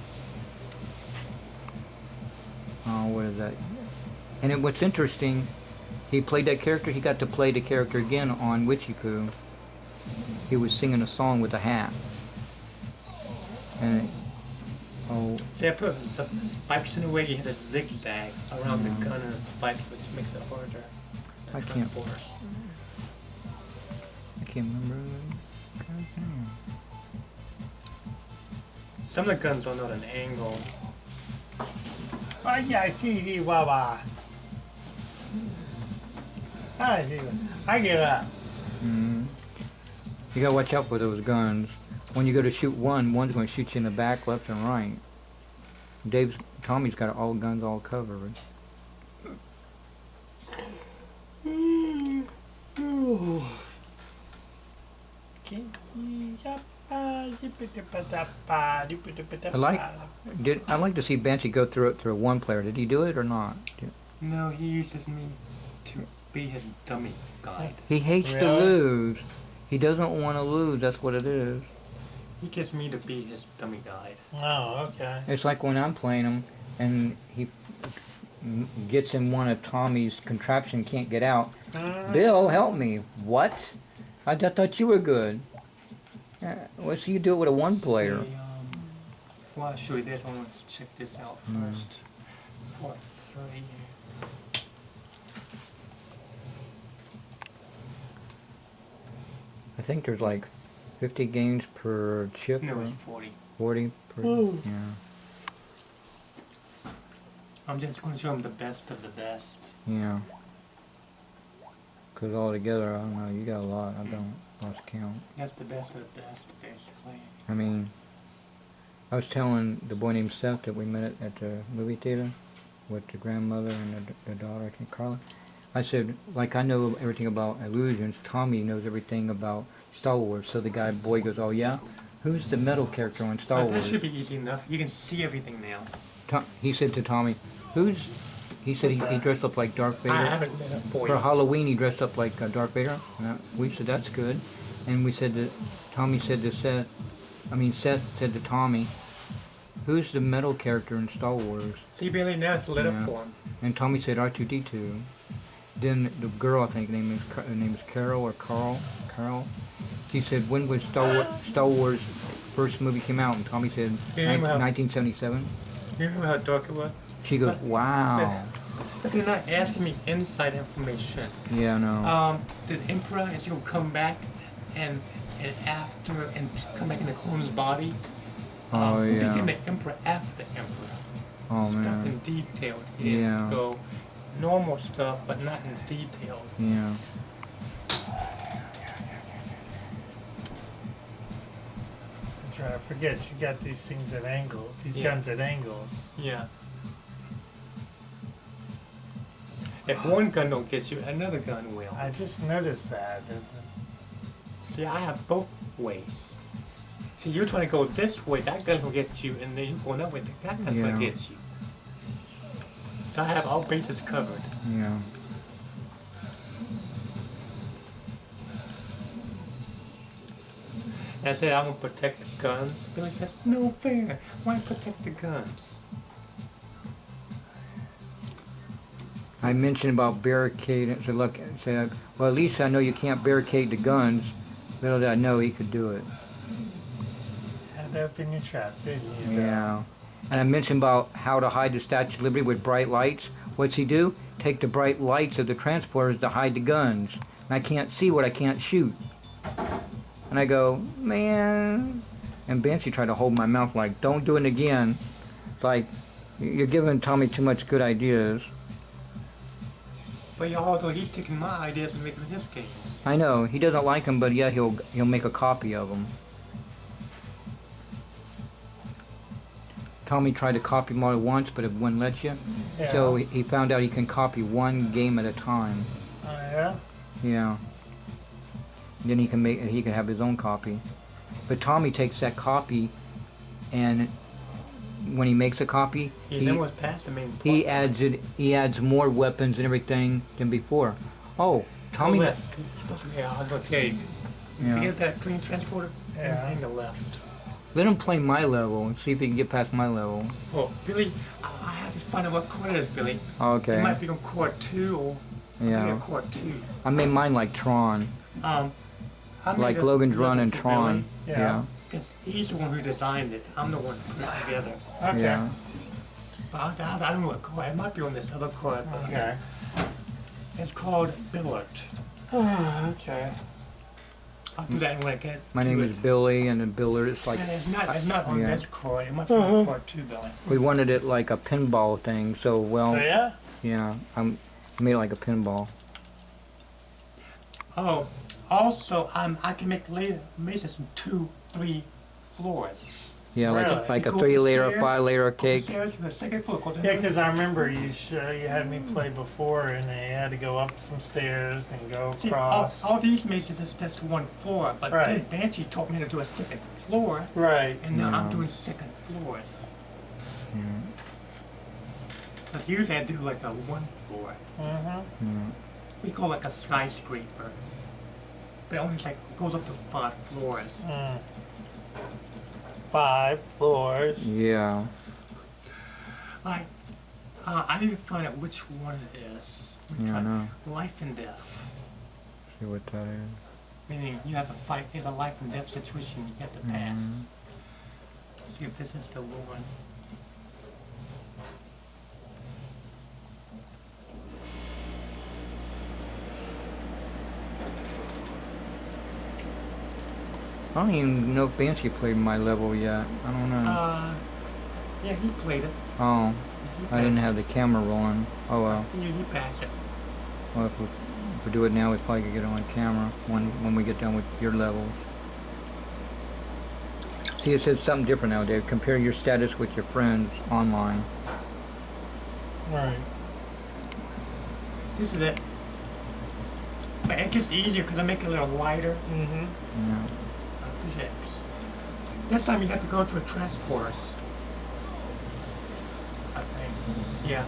What is that? And what's interesting, he played that character. He got to play the character again on Witchy Poo. He was singing a song with a hat. And See, I put some spikes in the way. He has a zigzag around the gun and the spikes, which makes it harder. I And can't- force. I can't remember. God damn. Some of the guns are not an angle. Oh yeah, see, Wawa. I give up. You gotta watch out for those guns. When you go to shoot one's going to shoot you in the back, left, and right. Tommy's got all guns all covered. I like to see Banshee go through it through one player. Did he do it or not? No, he uses me to be his dummy guide. He hates to Really? lose. He doesn't want to lose. That's what it is. He gets me to be his dummy guide. Oh, okay. It's like when I'm playing him and he gets in one of Tommy's contraption, can't get out. Bill, help me. What? I thought you were good. Well, so you do it with a one player. See, well, I'll show you this one. Let's check this out first. Part 3. I think there's like 50 games per chip. No, or it's 40. 40 per. Ooh. Yeah. I'm just going to show him the best of the best. Yeah. Because altogether, I don't know, you got a lot. I don't lost count. That's the best of the best, basically. I mean, I was telling the boy named Seth that we met at the movie theater with the grandmother and the daughter, I think, Carla. I said, like, I know everything about illusions. Tommy knows everything about Star Wars. So the boy goes, oh yeah? Who's the metal character on Star That Wars? should be easy enough. You can see everything now. He said to Tommy, he said he dressed up like Darth Vader. I haven't met a boy. For Halloween, he dressed up like Darth Vader. And we said, that's good. And we said that, Seth said to Tommy, who's the metal character in Star Wars? See, Billy, now it's lit Yeah. up for him. And Tommy said R2-D2. Then the girl, I think her name is Carol or Carl. She said, when was Star Wars first movie came out? And Tommy said, Yeah, well. 1977. You remember how dark it was? She goes, wow. But they're not asking me inside information. Yeah, no. The Emperor is going to come back and come back in the clone's body. Oh, Who yeah. became the Emperor after the Emperor. Oh, Stuff man. in detail. He didn't Yeah. go normal stuff, but not in detail. Yeah. That's right. I forget you got these things at angles. These Yeah. guns at angles. Yeah. If one gun don't get you, another gun will. I just noticed that. See, I have both ways. See, you're trying to go this way, that gun will get you, and then you're going that way, that gun Yeah. will get you. So I have all bases covered. Yeah. I said I'm gonna protect the guns. Billy says, no fair. Why protect the guns? I mentioned about barricading. So look, said, well, at least I know you can't barricade the guns. Little did I know he could do it. Had to open your trap, didn't you? Yeah. And I mentioned about how to hide the Statue of Liberty with bright lights. What's he do? Take the bright lights of the transporters to hide the guns. And I can't see what I can't shoot. And I go, man. And Banshee tried to hold my mouth like, don't do it again. It's like, you're giving Tommy too much good ideas. But although he's taking my ideas and making his games. I know, he doesn't like them, but yeah, he'll make a copy of them. Tommy tried to copy more once, but it wouldn't let you. Yeah. So he found out he can copy one game at a time. Oh, yeah? Yeah. Then he can have his own copy. But Tommy takes that copy, and when he makes a copy, He's almost past the main plot. he adds more weapons and everything than before. Oh, Tommy. Go left. Yeah, I was gonna tell you. Yeah. You get that green transporter? Yeah. Hang the left. Let him play my level and see if he can get past my level. Oh, Billy, I have to find out what court it is, Billy. Okay. It might be on court 2 or Yeah. court 2. I made mine like Tron, I made like a Logan's Run level and for Tron. Billy. Yeah. Because he's the one who designed it. I'm the one who put it together. Okay. Yeah. But I don't know what court. It might be on this other court. But Okay. It's called Billard. Okay. I'll do that when I get My to name it. is Billy, and the Billard is like, And it's not on Yeah. this court. It might be on court 2, Billy. we wanted it like a pinball thing, so Oh, well, yeah? yeah, I made it like a pinball. Oh, also, I can make mazes in 2, 3 floors. Yeah, Really? like a You go 3-layer, upstairs, 5-layer Go cake. upstairs to the second floor. Go down Yeah, because I remember you had me play before, and they had to go up some stairs and go See, across. all these mazes is just 1 floor, but Right. then Banshee taught me how to do a second floor, Right. and now I'm Yeah. doing second floors. Yeah, But usually I do like a 1 floor. Mm-hmm. yeah. We call it like a skyscraper. But it only like goes up to 5 floors. 5 floors. Yeah. Like, I need to find out which one it is. Let me Yeah, I try. know. Life and death. See what that is. Meaning you have to fight, it's a life and death situation you have to pass. Mm-hmm. See if this is the one. I don't even know if Banshee played my level yet. I don't know. Yeah, he played it. Oh, He I didn't passed have the camera rolling. Oh well. it. He passed it. Well, if we do it now, we probably could get it on camera when we get done with your levels. See, it says something different now, Dave. Compare your status with your friends online. Right. This is it. But it gets easier because I make it a little lighter. Mm-hmm. Yeah. This time you have to go to a transporters. I think. Yeah,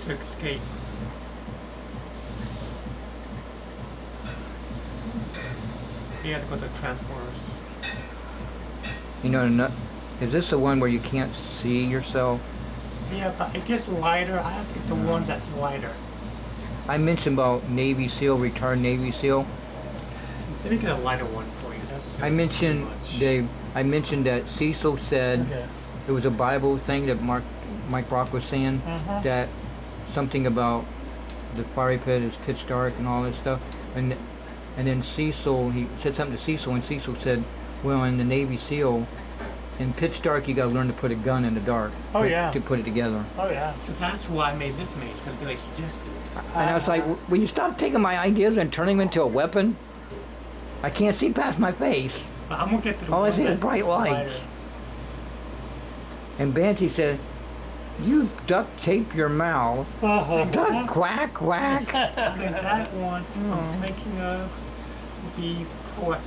to escape. You have to go to transporters. You know, is this the one where you can't see yourself? Yeah, but it gets lighter. I have to get the ones that's lighter. I mentioned about Navy SEAL, retired Navy SEAL. Let me get a lighter one for you. That's I mentioned, much. Dave, I mentioned that Cecil said Okay. there was a Bible thing that Mike Brock was saying, Uh-huh. that something about the fiery pit is pitch dark and all this stuff. And then Cecil, he said something to Cecil, and Cecil said, well, in the Navy SEAL, in pitch dark, you got to learn to put a gun in the dark. Oh, yeah. To put it together. Oh, yeah. So that's why I made this maze, because Billy suggested it. And I was like, will you stop taking my ideas and turning them into a weapon? I can't see past my face. But I'm gonna get to the All I one see is that's bright lights. lighter. And Banshee said, you duct tape your mouth. Uh-huh. Duck, quack, quack. And then that one I'm thinking of would be Port.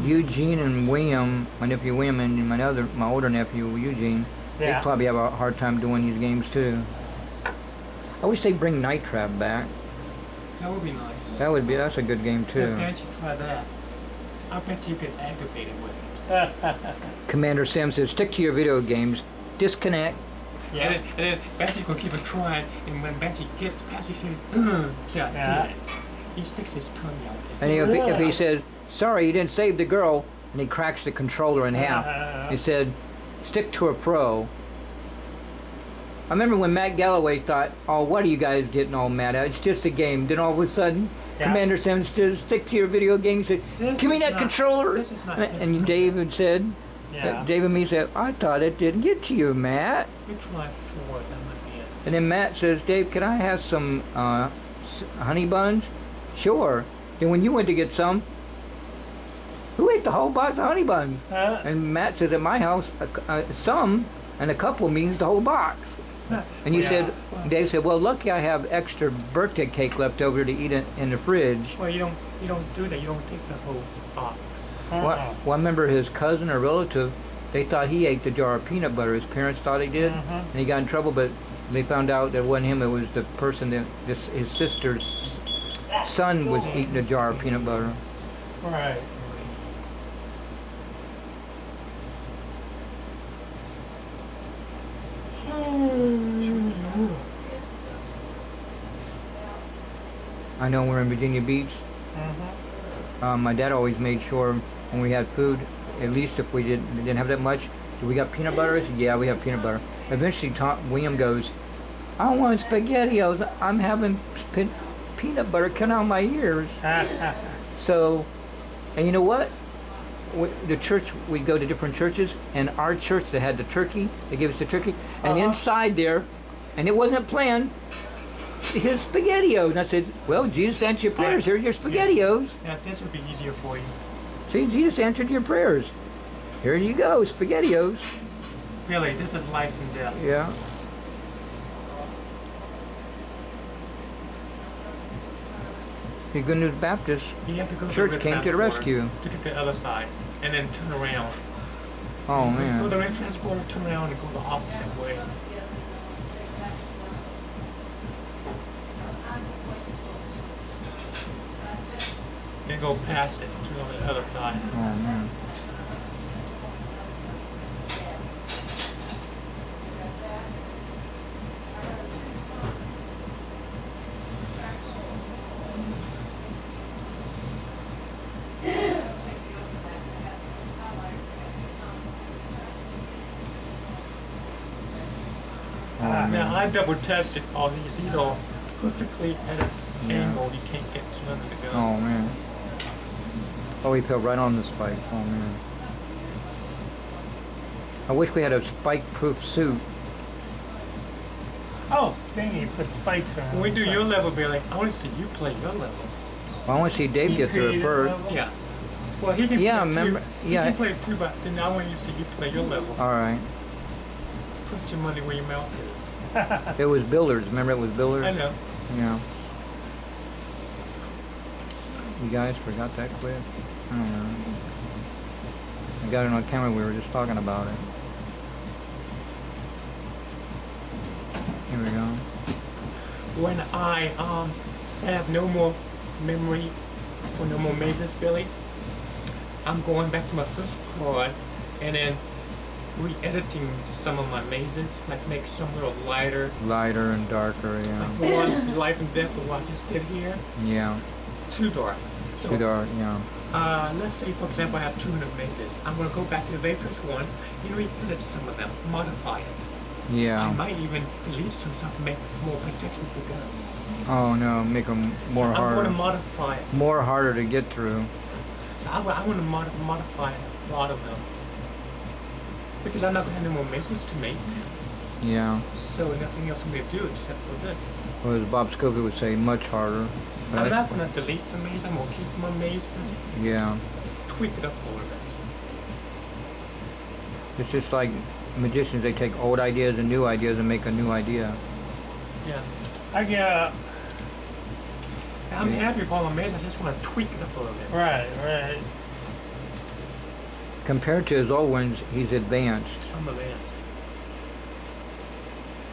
Eugene and William, my nephew William and my older nephew Eugene, Yeah. they probably have a hard time doing these games too. I wish they'd bring Night Trap back. That would be nice. That's a good game Yeah, too. can't you try that? I bet you get aggravated with it. Commander Sam says, stick to your video games. Disconnect. Yeah. And then Betsy's gonna keep on trying, and when Betsy gets past, she says, yeah, I Yeah. did it. He sticks his tongue out. And if he says, sorry, you didn't save the girl, and he cracks the controller in half, he said, stick to a pro. I remember when Matt Galloway thought, oh, what are you guys getting all mad at? It's just a game. Then all of a sudden, Yeah. Commander Sam says, stick to your video game. He said, This give me is that not- controller. this is not And David said, Yeah. David and me said, I thought it didn't get to you, Matt. You try 4, that might be it. And then Matt says, Dave, can I have some honey buns? Sure. Then when you went to get some, who ate the whole box of honey buns? And Matt says, at my house, some and a couple means the whole box. And you Yeah. said, Dave said, well, lucky I have extra birthday cake left over to eat in the fridge. Well, you don't do that. You don't take the whole box. Well, I remember his cousin or relative, they thought he ate the jar of peanut butter. His parents thought he did, and he got in trouble, but they found out that it wasn't him, it was the person that his sister's son was eating a jar of peanut butter. Right. I know we're in Virginia Beach. My dad always made sure when we had food, at least if we didn't have that much, do we got peanut butter? I said, yeah, we have peanut butter. Eventually, William goes, I want SpaghettiOs. I'm having peanut butter coming out of my ears. So, and you know what? The church, we'd go to different churches, and our church that had the turkey, they gave us the turkey, and inside there, and it wasn't planned, his SpaghettiOs. And I said, well, Jesus answered your prayers. Here's your SpaghettiOs. Yeah, this would be easier for you. See, Jesus answered your prayers. Here you go, SpaghettiOs. Really, this is life and death. Yeah. The Good News Baptist You have to go Church through came to the transporter rescue. to get to the other side, and then turn around. Oh, Go to man. the red transporter, turn around, and go the opposite way. Then go past it to the other side. Oh, man. Oh, Now man. I double tested all these, you know, perfectly at its angle. You can't get to nothing to go. Oh, man. Oh, he fell right on the spike. Oh, man. I wish we had a spike-proof suit. Oh, dang, you put spikes around. When we do your level, Billy, I want to see you play your level. Well, I want to see Dave get through it first. Yeah. Well, he can Yeah, play remember- two. yeah. He can play two, but then I want you to see you play your level. All right. Put your money where your mouth is. It was Builders. Remember it was Builders? I know. Yeah. You guys forgot that quick? I don't know. I got it on camera. We were just talking about it. Here we go. When I have no more memory for no more mazes, Billy, I'm going back to my first card and then re-editing some of my mazes, like make some a little lighter. Lighter and darker, Like yeah. the one Life and Death of what I just did here, Yeah. too dark. So, Too dark, yeah. let's say, for example, I have 200 mazes. I'm going to go back to the very first one and re-edit some of them, modify it. I Yeah. might even delete some stuff, make more protection for guns. Oh no, make them more I'm going to harder. modify it. More harder to get through. I want to modify a lot of them. Because I'm not going to have any more mazes to make. Yeah. So nothing else for me to do except for this. Or as Bob Scovey would say, much harder. I'm Right? not going to delete the maze. I'm going to keep my maze. Just Yeah. tweak it up a little bit. It's just like magicians, they take old ideas and new ideas and make a new idea. Yeah. I get I'm happy with all my mazes. I just want to tweak it up a little bit. right, right. Compared to his old ones, he's advanced. I'm advanced.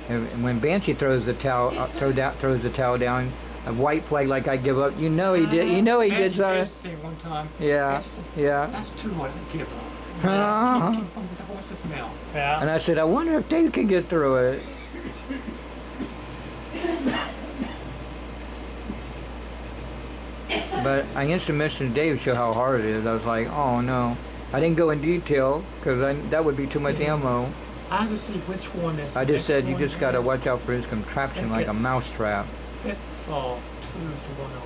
And when Banshee throws the towel, throws the towel down, a white flag like I give up. You know he did. You know he did Nancy something. did say one time. Yeah, Nancy says, yeah. That's too hard to give up. Uh-huh. Came from the horse's mouth. Yeah. And I said, I wonder if Dave can get through it. But I instantly messaged Dave to show how hard it is. I was like, oh no. I didn't go in detail because that would be too much ammo. I have to see which one is. I just said you which just one got to is watch out for his contraption like a mouse trap. Pitfall 2 is the one I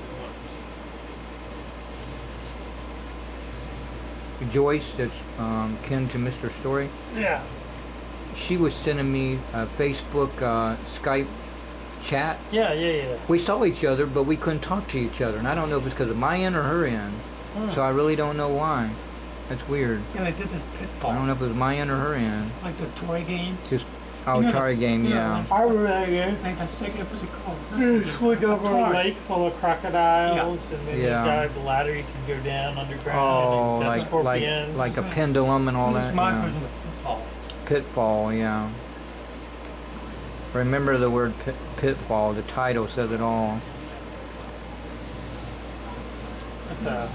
want. Joyce, that's kin to Mr. Story, Yeah. she was sending me a Facebook Skype chat. Yeah. We saw each other, but we couldn't talk to each other. And I don't know if it's because of my end or her end. So I really don't know why. That's weird. Yeah, like this is I Pitfall. don't know if it was my end or her end. Like the toy game. Just You know Atari the- game, you know, yeah. like- I remember that game. Like the second, what's it called? Just look over a Atari. lake full of crocodiles, and then Yeah. you got a ladder you can go down underground. Oh, and you got like scorpions. like a pendulum and all This that. is my Yeah. version of Pitfall. Pitfall, yeah. Remember the word pitfall. The title says it all. What the?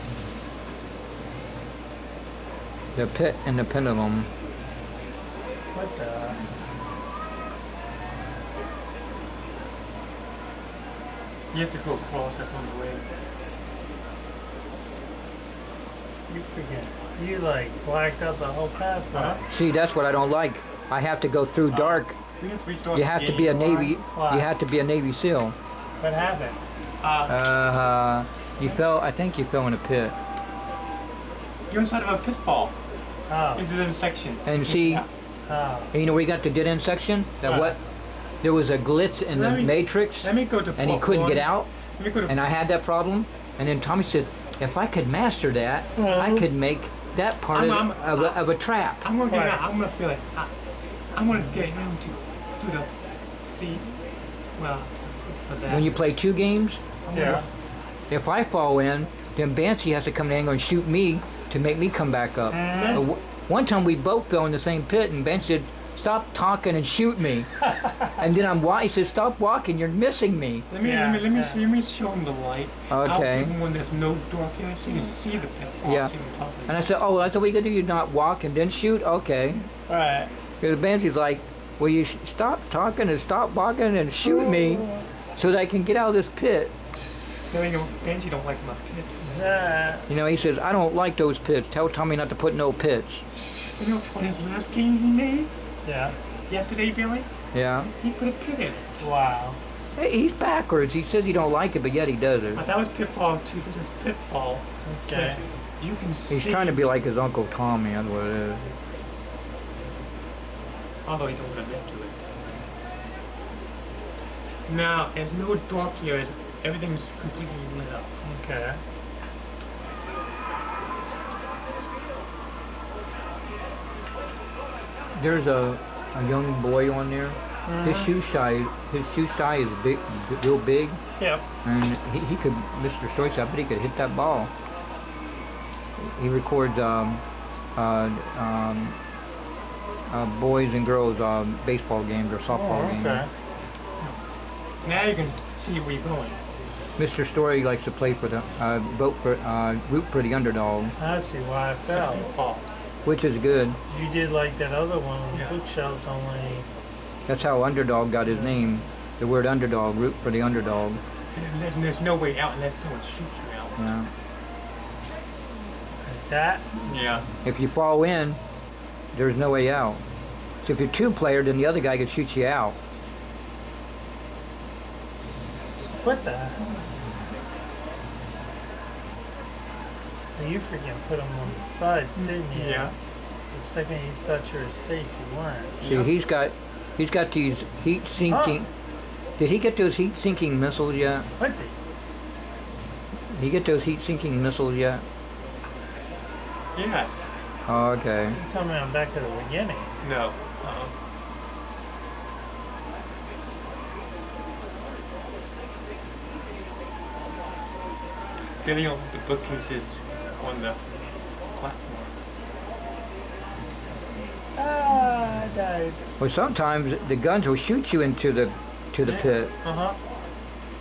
The pit and the pendulum. What the? You have to go across, that's on the way. You forget. You like blacked out the whole pathway. See, that's what I don't like. I have to go through dark. We have to restart You the have to game. be a Navy. Why? You have to be a Navy SEAL. What happened? You fell. I think you fell in a pit. You're inside of a pitfall. Oh. Into the section. And see, Oh. you know, we got the dead end section. That Right. what? There was a glitch in the Let me- Matrix, Let me go to and he part couldn't one. get out. Let me go to And I had that problem. And then Tommy said, if I could master that, I could make that part of a trap. I'm gonna get Right. out. I'm gonna feel it. I'm gonna get him to the seat. Well, for that. When you play two games, Yeah. if I fall in, then Banshee has to come in and shoot me to make me come back up. That's- One time we both fell in the same pit, and Ben said, "Stop talking and shoot me." And then he said, "Stop walking, you're missing me." Let me show him the light. Okay. Even when there's no dark area, so you can see the pitfall. Yeah. See what I'm talking And I said, "Oh, that's what we can do. You not walk and then shoot." Okay. Right. Because Banshee's like, "Will you stop talking and stop walking and shoot me, so that I can get out of this pit?" No, you know, Banshee don't like my pits. You know, he says, "I don't like those pits. Tell Tommy not to put no pits." You know, on his last game he made Yeah. yesterday, Billy, Yeah. he put a pit in it. Wow. Hey, he's backwards. He says he don't like it, but yet he does it. But that was Pitfall 2. This is Pitfall. Okay. You can see. He's trying to be like his Uncle Tommy. That's what it is. Although he don't admit to it. Now, there's no dark here. Everything's completely lit up. Okay. There's a young boy on there. His shoe size is big, real big, Yep. and he could, Mr. Story said, but he could hit that ball. He records boys and girls baseball games or softball Oh, games. okay. Now you can see where you're going. Mr. Story likes to play for the root for the underdog, I see why I So fell. Pitfall. which is good. You did like that other one on the Yeah. bookshelves only. That's how underdog got his name. The word underdog, root for the underdog. And there's no way out unless someone shoots you out. Yeah. Like that. Yeah. If you fall in, there's no way out. So if you're two-player, then the other guy can shoot you out. What the? Well, you freaking put them on the sides, didn't you? Yeah. So the second you thought you were safe, you weren't. See, Yeah. he's got these heat-sinking. Did he get those heat-sinking missiles yet? What the? Did he get those heat-sinking missiles yet? Yes. Oh, okay. You tell me I'm back to the beginning. No. Billy, on the bookcase is on the platform. Ah, I died. Well, sometimes the guns will shoot you into the pit. Uh huh.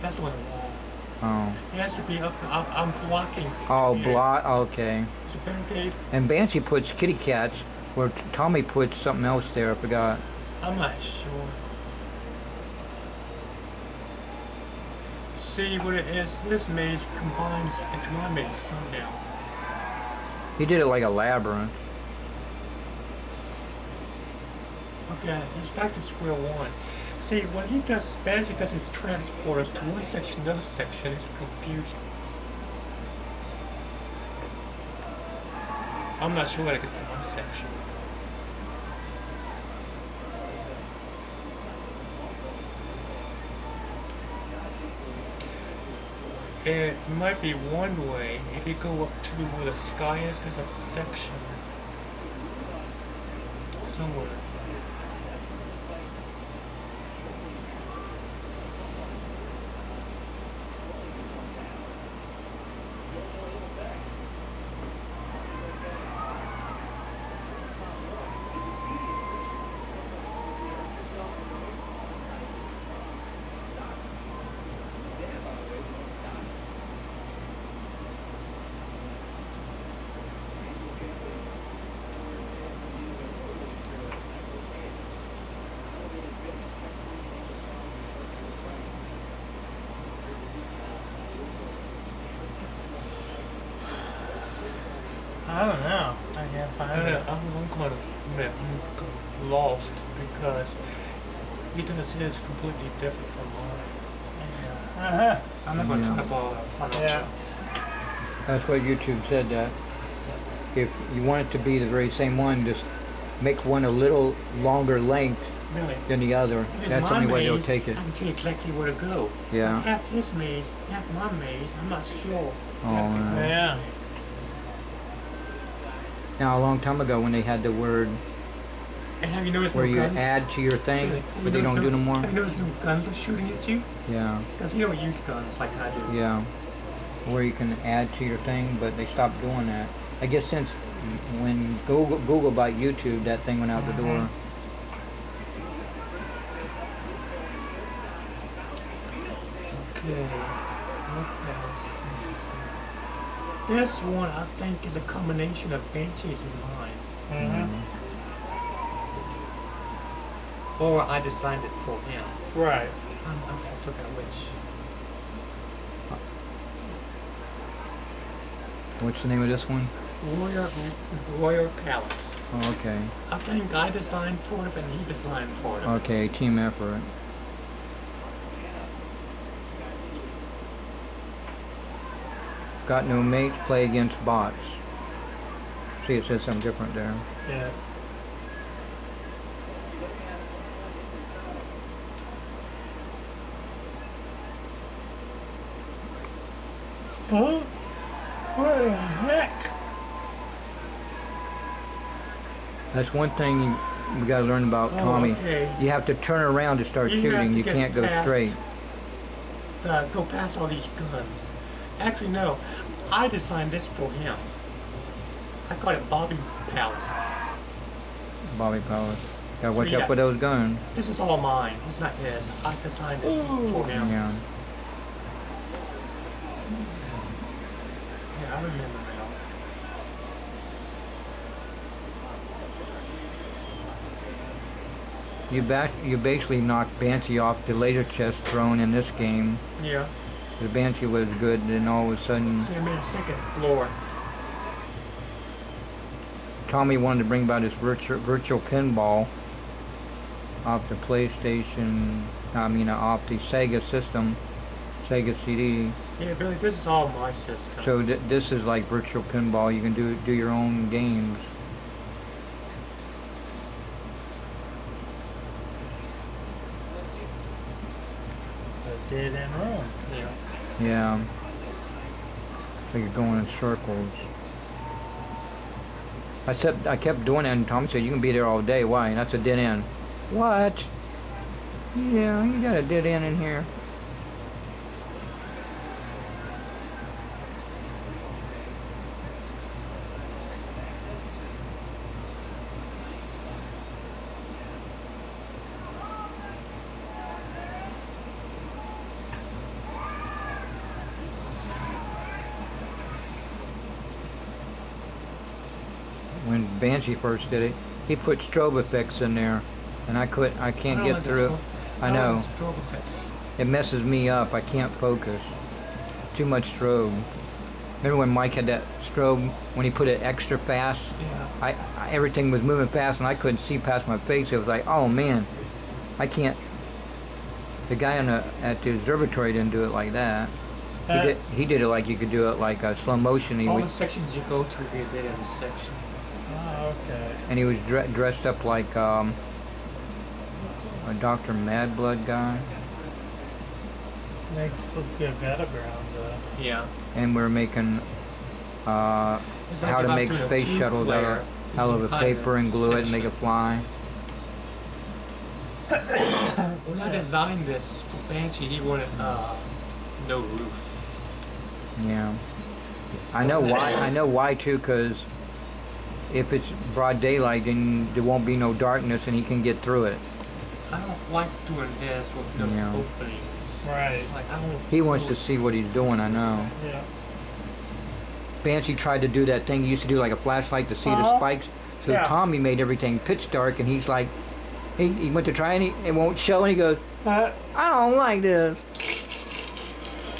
That's on the wall. Oh. It has to be up. I'm blocking. Oh, here. blot. Okay. It's a barricade. And Banshee puts kitty cats, where Tommy puts something else there. I forgot. I'm not sure. See what it is? His maze combines into my maze somehow. He did it like a labyrinth. Okay, he's back to square one. See, when he does, Banshee does his transporters to one section, another section, it's confusing. I'm not sure how to get to one section. It might be one way. If you go up to where the sky is, there's a section somewhere. I don't know. I can't find it. I'm kind of lost because he does his completely different from mine. I'm not going to try to follow that front. Yeah. That's what YouTube said that. If you want it to be the very same one, just make one a little longer length Really? than the other. Because That's the my only way they'll maze, take it. I can tell you exactly where to go. Yeah. Half his maze, half my maze, I'm not sure. Oh, no. Yeah. Now, a long time ago when they had the word And have you noticed where no you guns? add to your thing, Really? but they don't do no more. Have you noticed no guns are shooting at you? Yeah, Because you don't use guns like I do. yeah. Where you can add to your thing, but they stopped doing that. I guess since when Google bought YouTube, that thing went out the door. Okay. What else? This one I think is a combination of Banshees and mine. Mm-hmm. Or I designed it for him. Right. I forgot which. What's the name of this one? Royal Palace. Oh, okay. I think I designed part of it and he designed part of it. Okay, team effort. Got no mates, play against bots. See, it says something different there. Yeah. Huh? What the heck? That's one thing we gotta learn about Oh, Tommy. okay. You have to turn around to start You have shooting. to You get can't go past straight. Go past all these guns. Actually, no. I designed this for him. I call it Bobby Palace. Bobby Powers. Gotta watch yeah. out for those guns. This is all mine. It's not his. I designed it for him. Yeah. Yeah, I remember now. You basically knocked Banshee off the laser chest thrown in this game. Yeah. The Banshee was good, and then all of a sudden So I made a second floor. Tommy wanted to bring about his virtual pinball off the PlayStation. Off the Sega system, Sega CD. Yeah, Billy, this is all my system. So this is like virtual pinball. You can do your own games. It's a dead end room. Yeah. Yeah. So you're going in circles. I kept doing it, and Tommy said, "You can be there all day." Why? That's a dead end. What? Yeah, you got a dead end in here. Banshee first did it, he put strobe effects in there, and I can't don't get like the through. I know. like the strobe effects. It messes me up. I can't focus. Too much strobe. Remember when Mike had that strobe when he put it extra fast? Yeah. Everything was moving fast and I couldn't see past my face. It was like, oh man, I can't. The guy at the observatory didn't do it like that. He did it like you could do it like slow motion. All the sections you go to, they did in the section. Oh, okay. And he was dressed up like a Dr. Madblood guy. Makes good battlegrounds, Yeah. And we're making It's like how to about make doing a space shuttles two-player out of kind paper and glue it and make it section. fly. When I designed this for Banshee, he wanted no roof. Yeah. I know why. I know why too, because if it's broad daylight, then there won't be no darkness, and he can get through it. I don't like doing this with no Yeah. openings. Right. Like, I don't He wants do to it. see what he's doing. I know. Yeah. Banshee tried to do that thing he used to do, like a flashlight to see the Uh-huh. spikes. So Yeah. Tommy made everything pitch dark, and he's like, he went to try and it won't show, and he goes, I don't like this.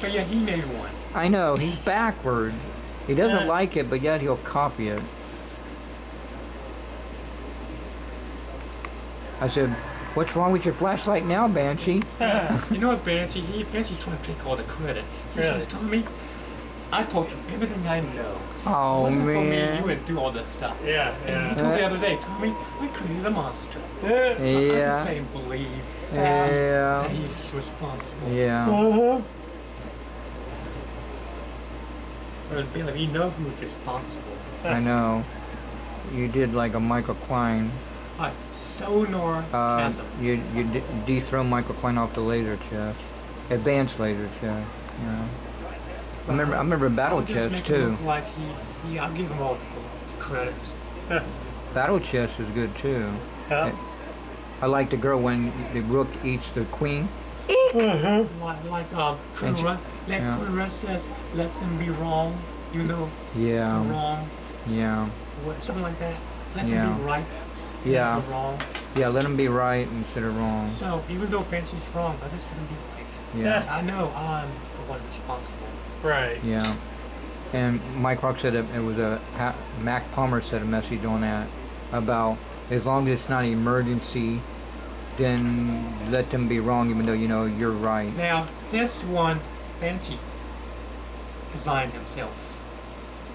But yeah, he made one. I know, he's backward. He doesn't Yeah. like it, but yet he'll copy it. I said, what's wrong with your flashlight now, Banshee? You know what, Banshee? Banshee's trying to take all the credit. He Really? says, Tommy, I taught you everything I know. Oh, Wasn't for me, man. you would do all this stuff. Yeah, And yeah. he told me the other day, Tommy, I created a monster. I Yeah. can say and believe Yeah. that he's responsible. Yeah. Uh-huh. But Billy, you know who's responsible. I know. You did like a Michael Klein. Like sonar chasm. You dethroned Michael Klein off the laser chest. Advanced laser chest. Yeah. I remember Battle I'll just Chest make him too. look like I'll give him all the credit. Battle Chest is good too. Yeah. I like the girl when the rook eats the queen. Like Kura. yeah. Kura says, let them be wrong, even though they're Yeah. wrong. Yeah. Something like that. Let Yeah. them be right. even Yeah. though they're wrong. Yeah. Let them be right instead of wrong. So even though Banshee's wrong, I just want to be right. Yeah. I know I'm the one responsible. Right. Yeah. And Mike Rock said it was Mac Palmer said a message on that about as long as it's not an emergency, then let them be wrong even though you know you're right. Now, this one, Banshee designed himself.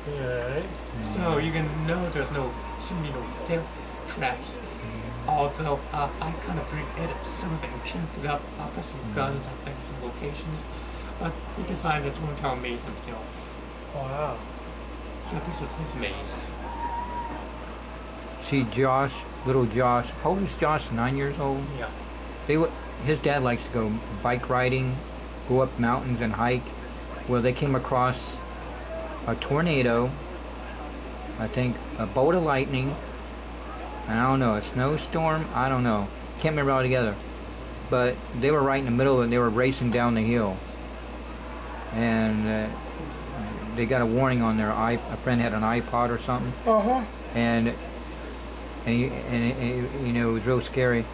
Right. So you can know shouldn't be no tail traps. Although I kind of re-edited some of it and chinked it up. I put some guns, I think some locations. But he designed this one town maze himself. Wow. So this is his maze. See Josh, little Josh. How old is Josh? 9 years old. Yeah. His dad likes to go bike riding, go up mountains and hike. Well, they came across a tornado, I think a bolt of lightning, and I don't know, a snowstorm, I don't know. Can't remember all together. But they were right in the middle and they were racing down the hill. And they got a warning on their a friend had an iPod or something. Uh-huh. And you know, it was real scary.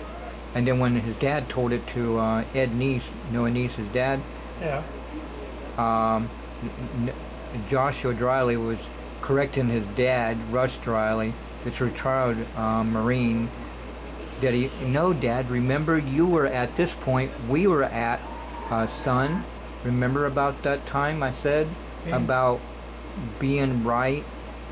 And then when his dad told it to Ed Neese, Noah Neese's dad, Yeah. Joshua Driley was correcting his dad, Russ Driley, this retired Marine, that no, Dad, remember you were at this point, we were at, son, remember about that time I said about being right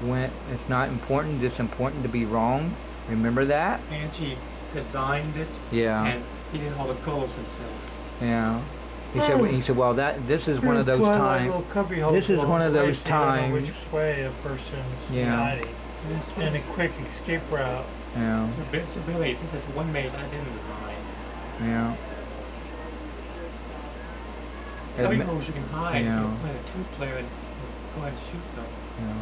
when it's not important, it's important to be wrong? Remember that? Banshee designed it. Yeah. And he did all the colors himself. Yeah. He said, well, this is one of those times. This is one of those times. Which way a person's Yeah. guiding. And a quick escape route. Yeah. So Billy, this is one maze I didn't design. Yeah. Every holes you can hide. Yeah. You can play a two-player and go ahead and shoot them. Yeah.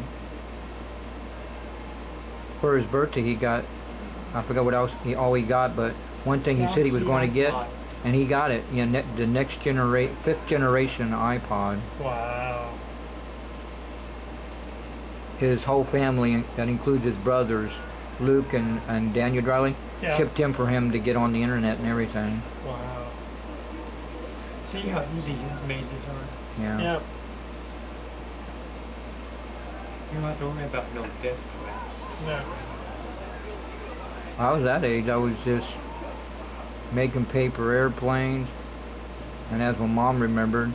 For his birthday, he got, I forgot what else he got, but one thing he said he was going to get, and he got it. You know, the next fifth generation iPod. Wow. his whole family, that includes his brothers, Luke and Daniel Drewery, Yeah. shipped him for him to get on the internet and everything. Wow. See how easy his mazes are? Yeah. Yep. You don't have to worry about no death traps. No. I was that age. I was just making paper airplanes, and as my mom remembered,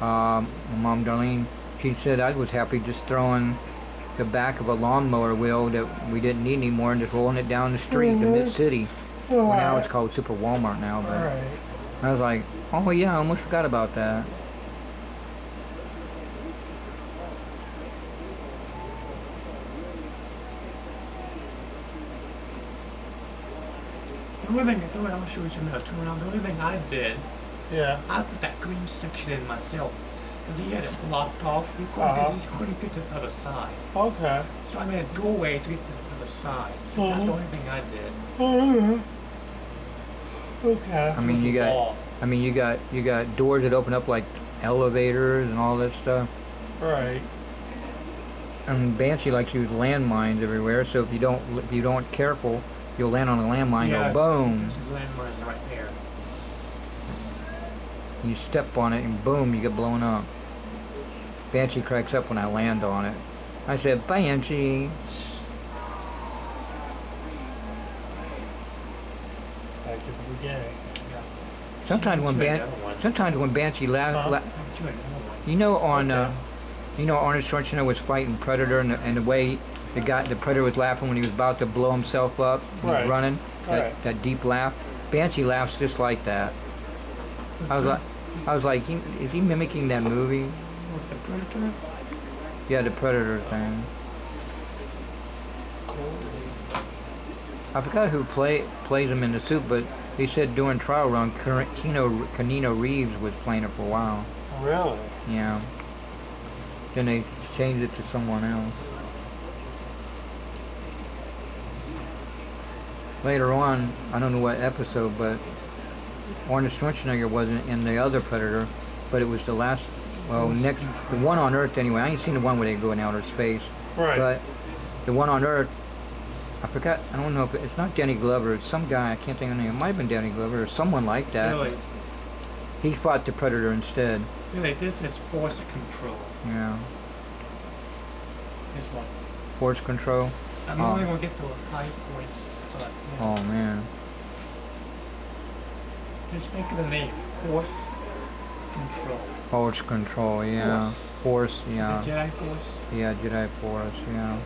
my mom Darlene, she said I was happy just throwing the back of a lawnmower wheel that we didn't need anymore and just rolling it down the street to mid-city. Well, now it's called Super Walmart now, but Alright. I was like, oh yeah, I almost forgot about that. The only thing, I'll show you something else. The only thing I did, Yeah. I put that green section in myself. Because he had it blocked off. He couldn't get to the other side. Okay. So I made a doorway to get to the other side. So that's the only thing I did. Okay. I mean, you got, Wall. you got doors that open up like elevators and all that stuff. Right. And Banshee likes to use landmines everywhere, so if you don't careful, you'll land on a landmine, Yeah, go boom. There's his landmine right there. You step on it and boom, you get blown up. Banshee cracks up when I land on it. I said, Banshee. Back to the beginning. Sometimes when Banshee laughs, Huh? I'll get you another one. you know on, Okay. you know Arnold Schwarzenegger was fighting Predator, and the way the Predator was laughing when he was about to blow himself up, he was Right. running, Right. that deep laugh. Banshee laughs just like that. I was like, is he mimicking that movie? What, the Predator? Yeah, the Predator thing. I forgot who plays him in the suit, but they said during trial run, Keanu Reeves was playing it for a while. Really? Yeah. Then they changed it to someone else. Later on, I don't know what episode, but Arnold Schwarzenegger wasn't in the other Predator, but it was the last, the one on Earth anyway. I ain't seen the one where they go in outer space. Right. But the one on Earth, I forgot, I don't know if it's not Danny Glover, it's some guy, I can't think of the name. It might have been Danny Glover or someone like that. Really? He fought the Predator instead. Really, this is force control. Yeah. This one. Force control. I'm Oh. only going to get to a high points, but yeah. Oh man. Just think of the name. Force control. Force control, yeah. Force, yeah. The Jedi Force. Yeah, Jedi Force, yeah.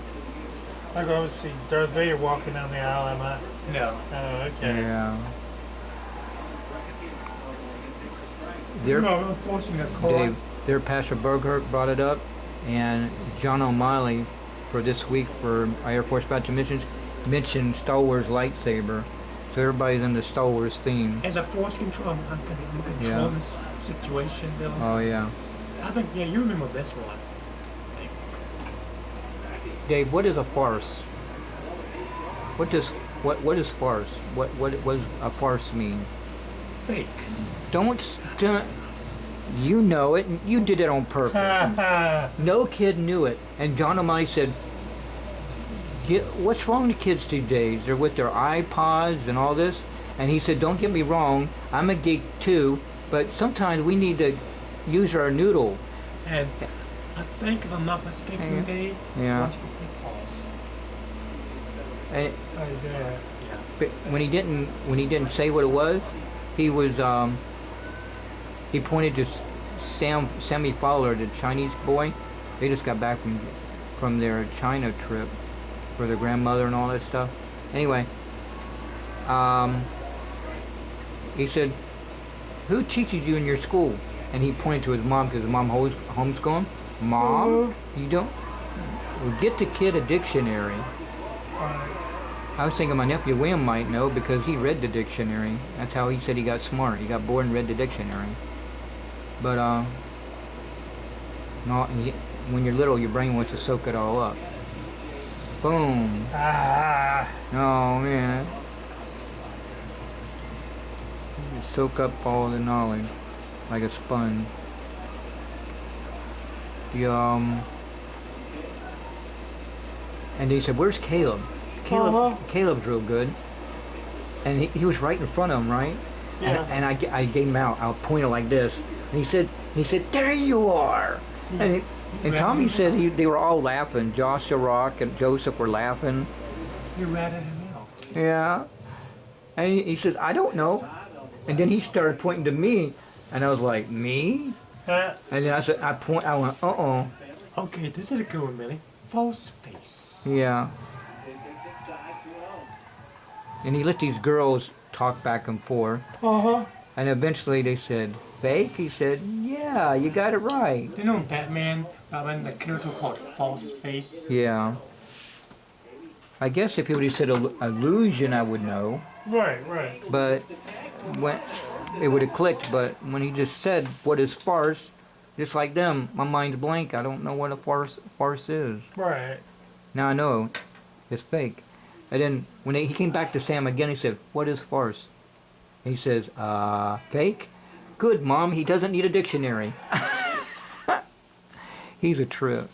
I go see Darth Vader walking down the aisle. I'm not. No. Oh, okay. Yeah. No, Their, I'm forcing a cord. their Pastor Burgert brought it up, and John O'Malley for this week for Air Force Battle Missions mentioned Star Wars lightsaber. So everybody's in the Star Wars theme. As a force control, I'm controlling this situation, Bill. Oh yeah. I think, yeah, you remember this one. Dave, what is a farce? What is farce? What does a farce mean? Fake. Don't stunt. You know it. You did it on purpose. No kid knew it. And John O'Malley said, what's wrong with kids these days? They're with their iPods and all this. And he said, don't get me wrong, I'm a geek too, but sometimes we need to use our noodle. And I think, if I'm not mistaken, Dave, Yeah. was for pitfalls. And Oh, yeah. Yeah. but when he didn't say what it was, he was he pointed to Sammy Fowler, the Chinese boy. They just got back from their China trip for their grandmother and all that stuff. Anyway, he said, "Who teaches you in your school?" And he pointed to his mom because his mom homeschooling. Mom, you don't get the kid a dictionary. I was thinking my nephew William might know because he read the dictionary. That's how he said he got smart. He got bored and read the dictionary. But no, when you're little, your brain wants to soak it all up. Boom. Ah. Oh man. You soak up all the knowledge like a sponge. The And he said, "Where's Caleb? Caleb's real good." And he was right in front of him, right? Yeah. And I gave him out. I pointed like this. And he said, "There you are." And Tommy said they were all laughing. Joshua Rock and Joseph were laughing. You ratted him out. Yeah. And he says, "I don't know." And then he started pointing to me. And I was like, "Me?" And then I said, I went, "Uh-oh." Okay, this is a good one, Billy. False face. Yeah. And he let these girls talk back and forth. And eventually they said, "Fake?" He said, "Yeah, you got it right." You know Batman, Robin, the character called False Face? Yeah. I guess if he would have said illusion, I would know. Right, right. But when it would have clicked. But when he just said, "What is farce?" Just like them, my mind's blank. I don't know what a farce is. Right. Now I know it's fake. And then when he came back to Sam again, he said, "What is farce?" He says, "Fake." Good, Mom. He doesn't need a dictionary. He's a trip.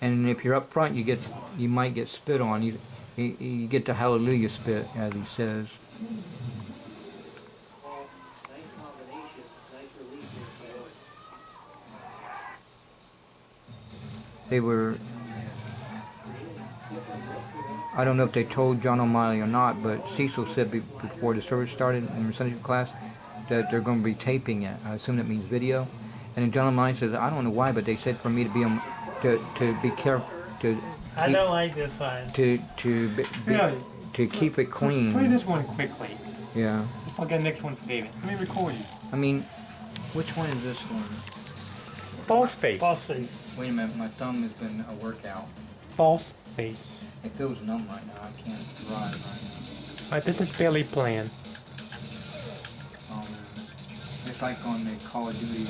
And if you're up front, you might get spit on. You get the hallelujah spit, as he says. They were, I don't know if they told John O'Malley or not, but Cecil said before the service started in Sunday school class that they're going to be taping it. I assume that means video. And then John O'Malley says, "I don't know why, but they said for me to be to be careful, I don't like this one. to keep it clean." Play this one quickly. Yeah. If I get the next one for David. Let me record you. I mean, which one is this one? False face. False face. Wait a minute, my thumb has been a workout. False face. It feels numb right now. I can't run right Alright, this is Billy playing. now. It's like on the Call of Duty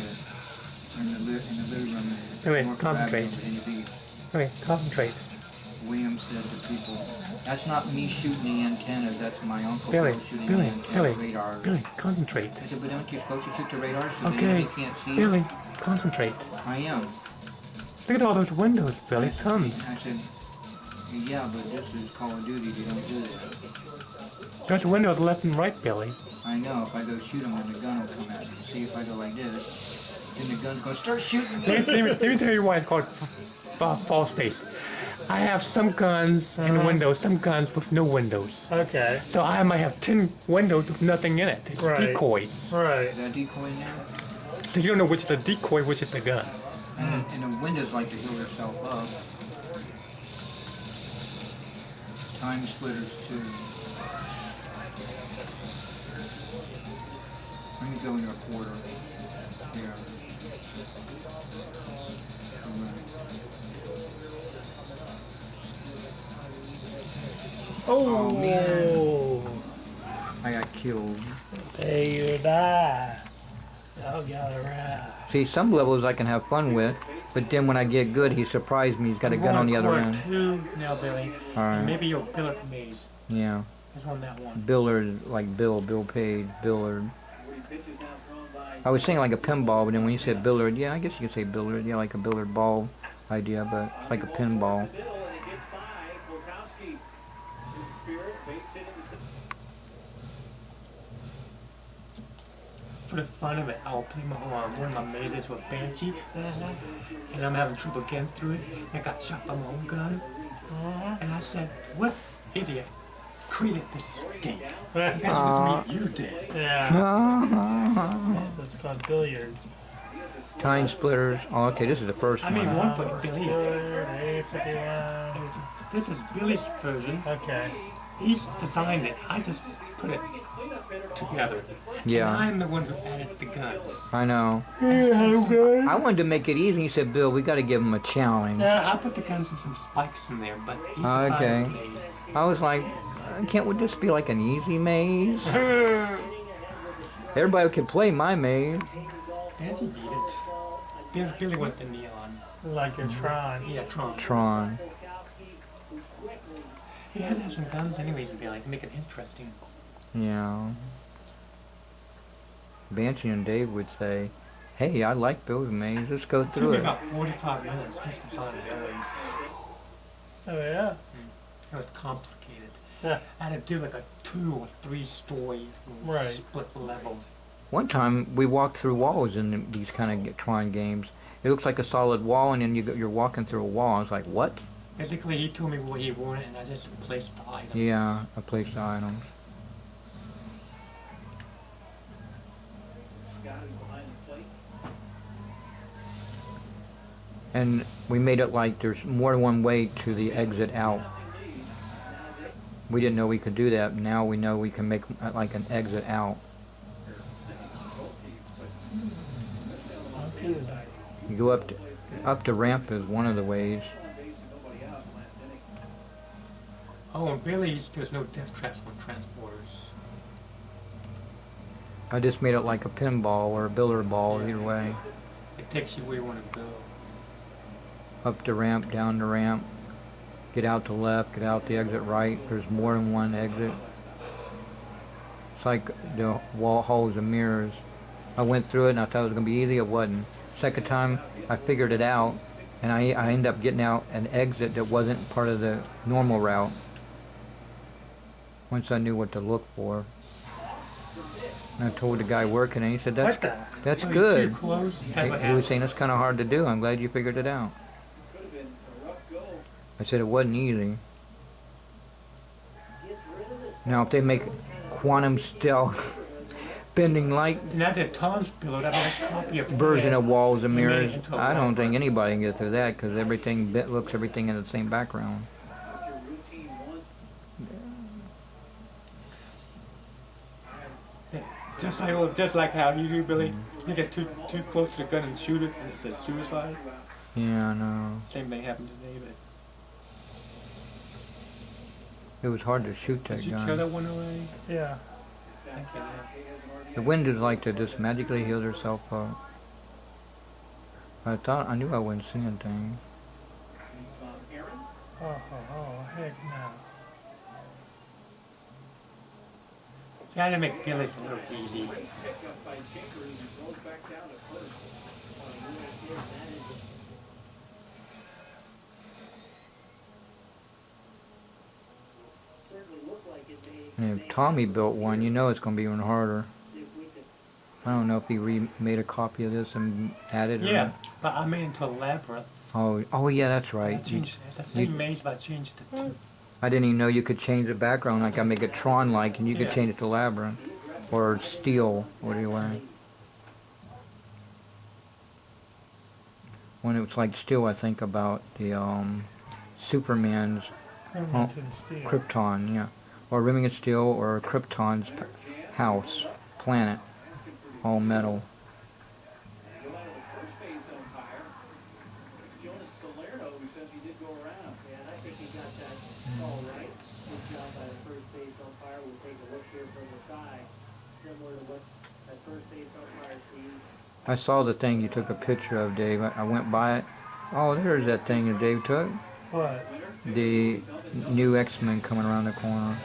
in the living room. Wait, North concentrate. Avenue, in the Okay, concentrate. William said to people, "That's not me shooting the antennas. That's my uncle Billy, shooting Billy, the antenna Billy, radar." Billy, concentrate. I said, "But aren't you supposed to shoot the radar so Okay, they can't see?" Billy, concentrate. I am. Look at all those windows, Billy, tons. I said, "Yeah, but this is Call of Duty. They don't do that." There's windows left and right, Billy. I know. If I go shoot them, then the gun will come at me. See, if I go like this, then the gun's going to start shooting me. Let me tell you why it's called false face. I have some guns and windows, some guns with no windows. Okay. So I might have 10 windows with nothing in it. It's Right. decoys. Right. Is that a decoy in there? So you don't know which is a decoy, which is a gun. And the windows like to heal themselves up. Time splitters too. Let me go into a quarter. Here. Oh, man. I got killed. There you die. Y'all got it right. See, some levels I can have fun with, but then when I get good, he surprised me. He's got a gun on the other end. Two now, Billy. All right. Maybe you'll Billard Maze. Yeah. That's on that one. Billard, like Bill Page, Billard. I was saying like a pinball, but then when you said Billard, yeah, I guess you could say Billard. Yeah, like a Billard ball idea, but it's like a pinball. For the fun of it, I'll play one of my mazes with Banshee, and I'm having trouble getting through it. And I got shot by my own gun, and I said, "What idiot created this game?" That's what you did. Yeah. That's called billiard. Time splitters. Oh, okay, this is the first I made one. one for Billy. Billiard, A51. This is Billy's version. Okay. He's designed it. I just put it together. Yeah. And I'm the one who added the guns. I know. Yeah, I wanted to make it easy. He said, "Bill, we got to give him a challenge." I put the guns and some spikes in there, but he designed Okay. the maze. I was like, would this be like an easy maze? Everybody could play my maze. Fancy beat it. Billy went the neon. Like a Tron. Yeah, Tron. Tron. He had to have some guns anyways, Billy, to make it interesting. Yeah. Banshee and Dave would say, Hey, I like those maze. Let's go It took through me it. about 45 minutes just to find Billy's. Oh yeah. It was complicated. Yeah. I had to do like a 2 or 3 story Right. split level. One time we walked through walls in these kind of Tron games. It looks like a solid wall, and then you're walking through a wall. I was like, what? Basically, he told me what he wanted, and I just placed the items. Yeah, I placed the items. And we made it like there's more than one way to the exit out. We didn't know we could do that. Now we know we can make like an exit out. Okay. You go up the ramp is one of the ways. Oh, and Billy's, there's no death traps on transporters. I just made it like a pinball or a billiard ball, either way. It takes you where you want to go. Up the ramp, down the ramp, get out the left, get out the exit right. There's more than one exit. It's like the wall holes and mirrors. I went through it and I thought it was going to be easy. It wasn't. Second time I figured it out, and I ended up getting out an exit that wasn't part of the normal route. Once I knew what to look for. And I told the guy working and he said, What the? that's Oh, you're good. Too close. He was saying it's kind of hard to do. I'm glad you figured it out. I said it wasn't easy. Now if they make quantum stealth bending light And I did Tom's pillow. That was a copy of version his. of walls and He made it mirrors, into a I don't wall. think anybody can get through that because everything looks everything in the same background. Just like how you do, Billy. You get too close to the gun and shoot it, and it says suicide. Yeah, I know. Same thing happened to David. It was hard to shoot Did that you kill gun. that one away? Yeah. Thank you. Yeah. The Windows like to just magically heal herself up. I knew I wasn't seeing things. Oh, heck no. Try to make Billy's a little easy. And if Tommy built one, you know it's going to be even harder. I don't know if he made a copy of this and added it. Yeah, but I made it into a labyrinth. Oh yeah, that's I right. changed it. It's the same maze, but I changed it too. I didn't even know you could change the background. Like I make it Tron-like, and you could Yeah. change it to Labyrinth or Steel. What do you want? When it was like Steel, I think about the Superman's Remington Steel. Krypton, yeah, or Remington Steel, or Krypton's house, planet, all metal. I saw the thing you took a picture of, Dave. I went by it. Oh, there's that thing that Dave took. What? The new X-Men coming around the corner.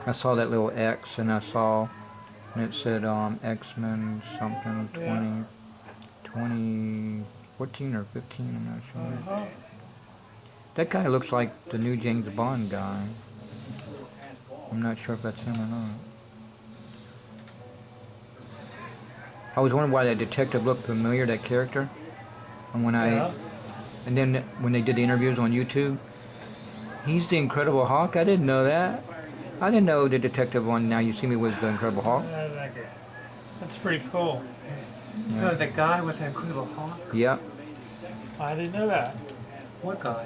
I saw that little X, and and it said X-Men something 2014 or 15, I'm not sure. Uh-huh. That guy looks like the new James Bond guy. I'm not sure if that's him or not. I was wondering why that detective looked familiar, that character. And and then when they did the interviews on YouTube, he's the Incredible Hulk. I didn't know that. I didn't know the detective on Now You See Me was the Incredible Hulk. I like it. That's pretty cool. Yeah. The guy with the Incredible Hulk? Yep. I didn't know that. What guy?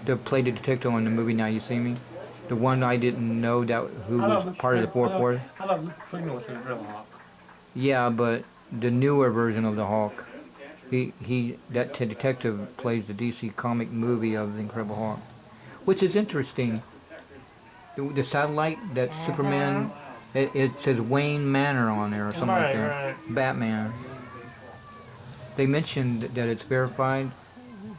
That played the detective on the movie Now You See Me. The one I didn't know who was part of the fourth ward. I thought Luke Freeman was the Incredible Hulk. Yeah, but the newer version of the Hulk. That detective plays the DC comic movie of the Incredible Hulk, which is interesting. The satellite that Superman, it says Wayne Manor on there or something like that. Right. Batman. They mentioned that it's verified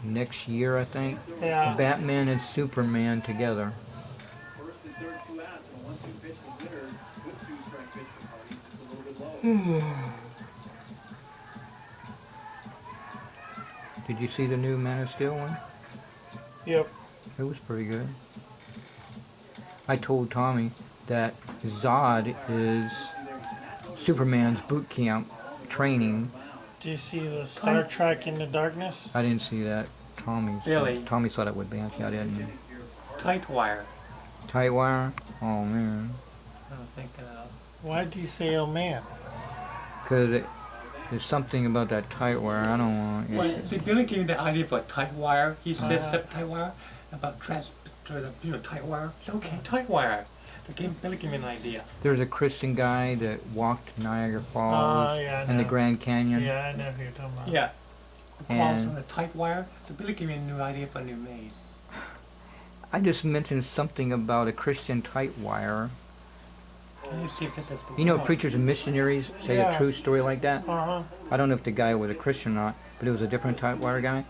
next year, I think. Yeah. Batman and Superman together. Did you see the new Man of Steel one? Yep. It was pretty good. I told Tommy that Zod is Superman's boot camp training. Do you see the Star Trek Into Darkness? I didn't see that. Really? Tommy saw that with Banshee. I didn't. Tight wire. Tight wire? Oh man. I'm thinking of. Why do you say, oh man? Because there's something about that tight wire. I don't want. Well, see, Billy gave me the idea of a tight wire. He said tight wire about tight wire. I said, okay, tight wire. Billy gave me an idea. There's a Christian guy that walked Niagara Falls Yeah, I and the know. Grand Canyon. Yeah, I know who you're talking about. Yeah. The qualms And- on the tight wire. So Billy gave me a new idea for a new maze. I just mentioned something about a Christian tight wire. Let me see if this is. You know, preachers and missionaries say a Yeah. true story like that. Uh-huh. I don't know if the guy was a Christian or not, but it was a different tight wire guy.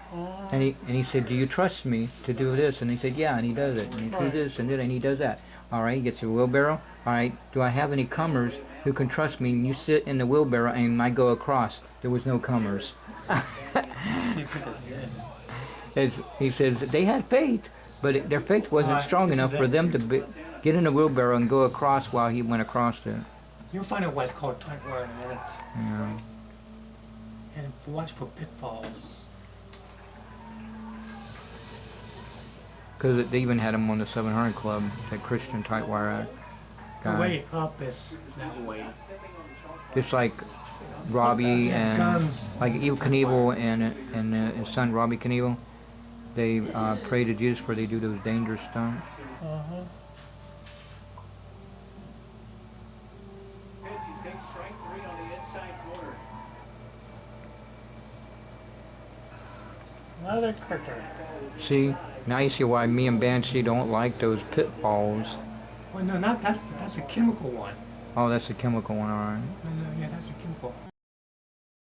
And he said, "Do you trust me to do this?" And he said, "Yeah," and he does it. And he does this and he does that. All right, he gets a wheelbarrow. All right, do I have any comers who can trust me? And you sit in the wheelbarrow and I go across. There was no comers. He says that they had faith, but their faith wasn't Alright, strong this enough is for it. them to get in a wheelbarrow and go across while he went across there. You'll find out why it's called tight wire in a minute. Yeah. And watch for pitfalls. Because they even had him on the 700 Club, that Christian tight wire The guy. way up is that way. Just like Robbie Yeah, and guns. like Evil Knievel and his son Robbie Knievel, they pray to Jesus before they do those dangerous stunts. Uh-huh. Another critter. See, now you see why me and Banshee don't like those pitfalls. Well, no, not that. That's a chemical one. Oh, that's the chemical one, alright. No, yeah, that's a chemical.